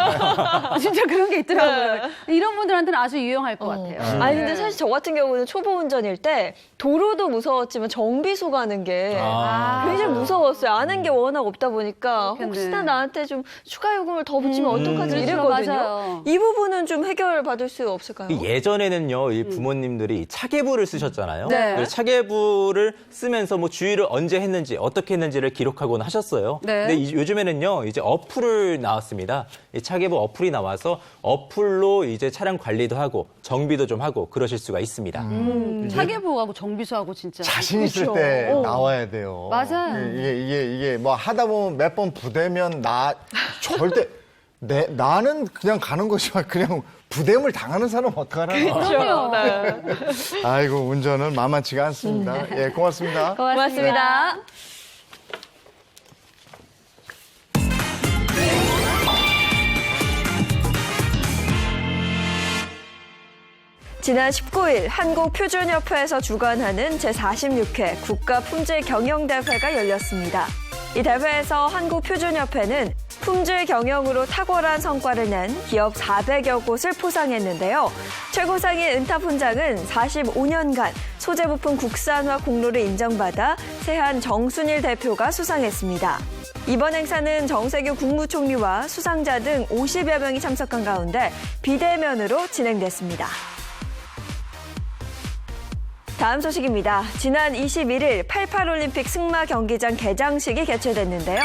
진짜 그런 게 있더라고요. 이런 분들한테는 아주 유용할 것 같아요. 아니 근데 사실 저 같은 경우는 초보 운전일 때 도로도 무서웠지만 정비소 가는 게 굉장히 무서웠어요. 아는 게 워낙 없다 보니까 그렇겠네. 혹시나 나한테 좀 추가 요금을 더 붙이면 어떡하지 그렇죠. 이랬거든요. 맞아요. 이 부분은 좀 해결 받을 수 없을까요? 예전에는요, 이 부모님들이 차계부를 쓰셨잖아요. 네. 그래서 차계부를 쓰면서 뭐 주의를 언제 했는지 어떻게 했는지를 기록하곤 하셨어요. 네. 근데 요즘에는요, 이제 어플을 나왔습니다. 이 차계부 어플이 나와서 어플로 이제 차량 관리도 하고 정비도 좀 하고 그러실 수가 있습니다. 차계부하고 정비소하고 진짜. 자신 있을 때 나와야 돼요. 맞아요. 이게 뭐 하다 보면 몇 번 부대면 절대 나는 그냥 가는 것이지만 그냥 부대물 당하는 사람 어떡하나. 그럼요. 아이고 운전은 만만치가 않습니다. 예, 고맙습니다. 고맙습니다. 지난 19일 한국표준협회에서 주관하는 제46회 국가품질경영대회가 열렸습니다. 이 대회에서 한국표준협회는 품질 경영으로 탁월한 성과를 낸 기업 400여 곳을 포상했는데요. 최고상인 은탑훈장은 45년간 소재 부품 국산화 공로를 인정받아 세한 정순일 대표가 수상했습니다. 이번 행사는 정세규 국무총리와 수상자 등 50여 명이 참석한 가운데 비대면으로 진행됐습니다. 다음 소식입니다. 지난 21일 88올림픽 승마 경기장 개장식이 개최됐는데요.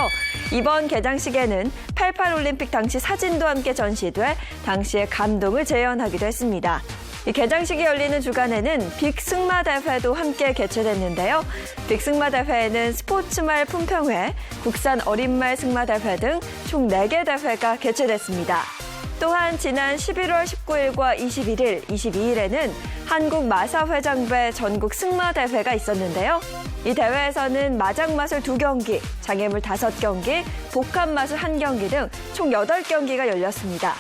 이번 개장식에는 88올림픽 당시 사진도 함께 전시돼 당시의 감동을 재현하기도 했습니다. 이 개장식이 열리는 주간에는 빅승마 대회도 함께 개최됐는데요. 빅승마 대회에는 스포츠말 품평회, 국산 어린말 승마 대회 등 총 4개 대회가 개최됐습니다. 또한 지난 11월 19일과 21일, 22일에는 한국마사회장배 전국 승마대회가 있었는데요. 이 대회에서는 마장마술 2경기, 장애물 5경기, 복합마술 1경기 등 총 8경기가 열렸습니다.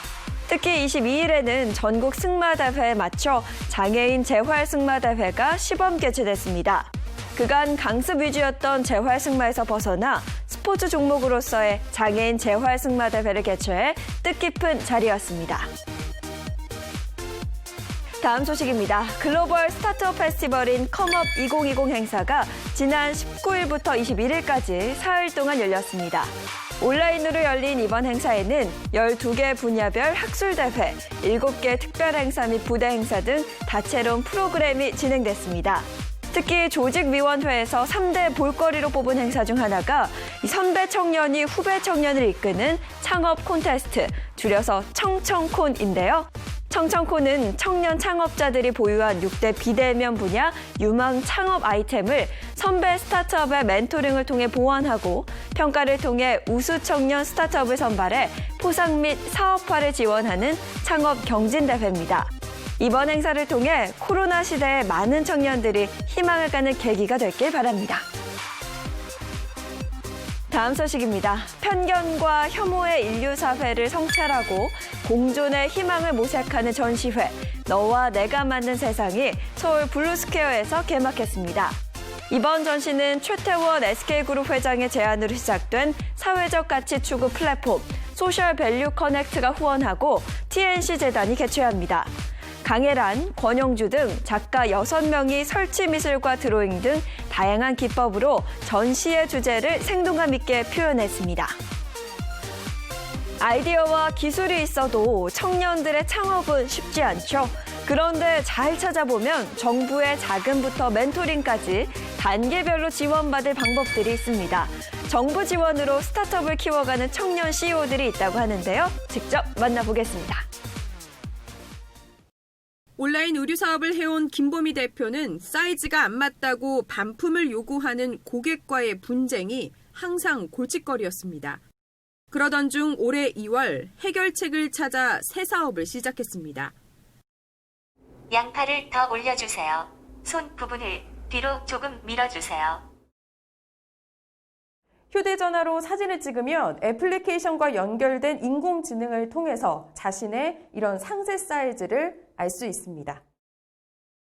특히 22일에는 전국 승마대회에 맞춰 장애인 재활승마대회가 시범 개최됐습니다. 그간 강습 위주였던 재활승마에서 벗어나 스포츠 종목으로서의 장애인 재활승마대회를 개최해 뜻깊은 자리였습니다. 다음 소식입니다. 글로벌 스타트업 페스티벌인 컴업 2020 행사가 지난 19일부터 21일까지 사흘 동안 열렸습니다. 온라인으로 열린 이번 행사에는 12개 분야별 학술대회, 7개 특별 행사 및 부대 행사 등 다채로운 프로그램이 진행됐습니다. 특히 조직위원회에서 3대 볼거리로 뽑은 행사 중 하나가 선배 청년이 후배 청년을 이끄는 창업 콘테스트, 줄여서 청청콘인데요. 청청콘은 청년 창업자들이 보유한 6대 비대면 분야 유망 창업 아이템을 선배 스타트업의 멘토링을 통해 보완하고 평가를 통해 우수 청년 스타트업을 선발해 포상 및 사업화를 지원하는 창업 경진대회입니다. 이번 행사를 통해 코로나 시대에 많은 청년들이 희망을 갖는 계기가 됐길 바랍니다. 다음 소식입니다. 편견과 혐오의 인류사회를 성찰하고 공존의 희망을 모색하는 전시회 너와 내가 만든 세상이 서울 블루스퀘어에서 개막했습니다. 이번 전시는 최태원 SK그룹 회장의 제안으로 시작된 사회적 가치 추구 플랫폼 소셜 밸류 커넥트가 후원하고 TNC 재단이 개최합니다. 강혜란, 권영주 등 작가 6명이 설치 미술과 드로잉 등 다양한 기법으로 전시의 주제를 생동감 있게 표현했습니다. 아이디어와 기술이 있어도 청년들의 창업은 쉽지 않죠. 그런데 잘 찾아보면 정부의 자금부터 멘토링까지 단계별로 지원받을 방법들이 있습니다. 정부 지원으로 스타트업을 키워가는 청년 CEO들이 있다고 하는데요. 직접 만나보겠습니다. 온라인 의류 사업을 해온 김보미 대표는 사이즈가 안 맞다고 반품을 요구하는 고객과의 분쟁이 항상 골칫거리였습니다. 그러던 중 올해 2월 해결책을 찾아 새 사업을 시작했습니다. 양팔을 더 올려주세요. 손 부분을 뒤로 조금 밀어주세요. 휴대전화로 사진을 찍으면 애플리케이션과 연결된 인공지능을 통해서 자신의 이런 상세 사이즈를 알 수 있습니다.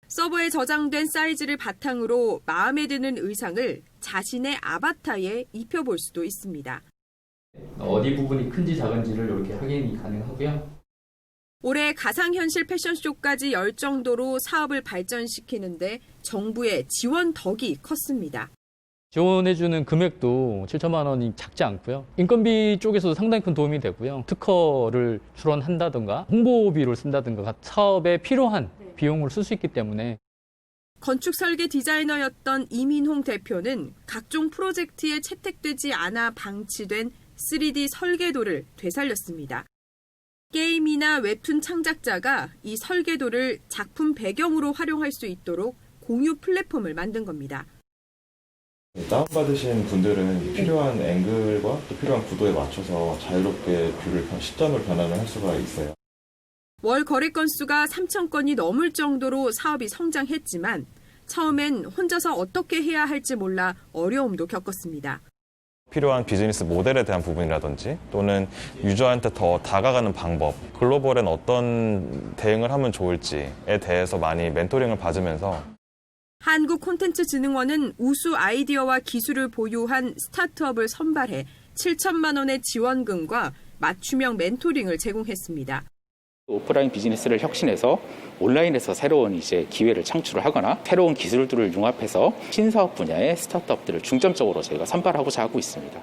서버에 저장된 사이즈를 바탕으로 마음에 드는 의상을 자신의 아바타에 입혀볼 수도 있습니다. 어디 부분이 큰지 작은지를 이렇게 확인이 가능하고요. 올해 가상현실 패션쇼까지 열 정도로 사업을 발전시키는데 정부의 지원 덕이 컸습니다. 지원해주는 금액도 7천만 원이 작지 않고요. 인건비 쪽에서도 상당히 큰 도움이 되고요. 특허를 출원한다든가 홍보비를 쓴다든가 사업에 필요한 비용을 쓸 수 있기 때문에. 건축 설계 디자이너였던 이민홍 대표는 각종 프로젝트에 채택되지 않아 방치된 3D 설계도를 되살렸습니다. 게임이나 웹툰 창작자가 이 설계도를 작품 배경으로 활용할 수 있도록 공유 플랫폼을 만든 겁니다. 다운받으신 분들은 필요한 앵글과 또 필요한 구도에 맞춰서 자유롭게 시점을 변환을 할 수가 있어요. 월 거래 건수가 3,000건이 넘을 정도로 사업이 성장했지만 처음엔 혼자서 어떻게 해야 할지 몰라 어려움도 겪었습니다. 필요한 비즈니스 모델에 대한 부분이라든지 또는 유저한테 더 다가가는 방법, 글로벌엔 어떤 대응을 하면 좋을지에 대해서 많이 멘토링을 받으면서 한국콘텐츠진흥원은 우수 아이디어와 기술을 보유한 스타트업을 선발해 7천만 원의 지원금과 맞춤형 멘토링을 제공했습니다. 오프라인 비즈니스를 혁신해서 온라인에서 새로운 기회를 창출을 하거나 새로운 기술들을 융합해서 신사업 분야의 스타트업들을 중점적으로 저희가 선발하고자 하고 있습니다.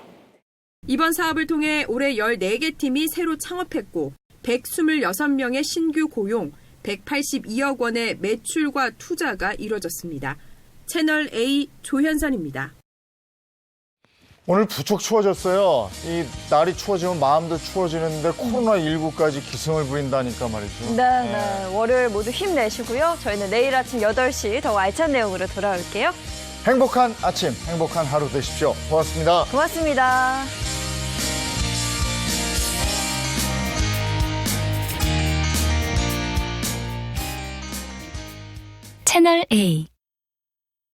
이번 사업을 통해 올해 14개 팀이 새로 창업했고 126명의 신규 고용, 182억 원의 매출과 투자가 이뤄졌습니다. 채널 A 조현선입니다. 오늘 부쩍 추워졌어요. 이 날이 추워지면 마음도 추워지는데 코로나19까지 기승을 부린다니까 말이죠. 네. 월요일 모두 힘내시고요. 저희는 내일 아침 8시 더 알찬 내용으로 돌아올게요. 행복한 아침, 행복한 하루 되십시오. 고맙습니다. 고맙습니다. 채널 A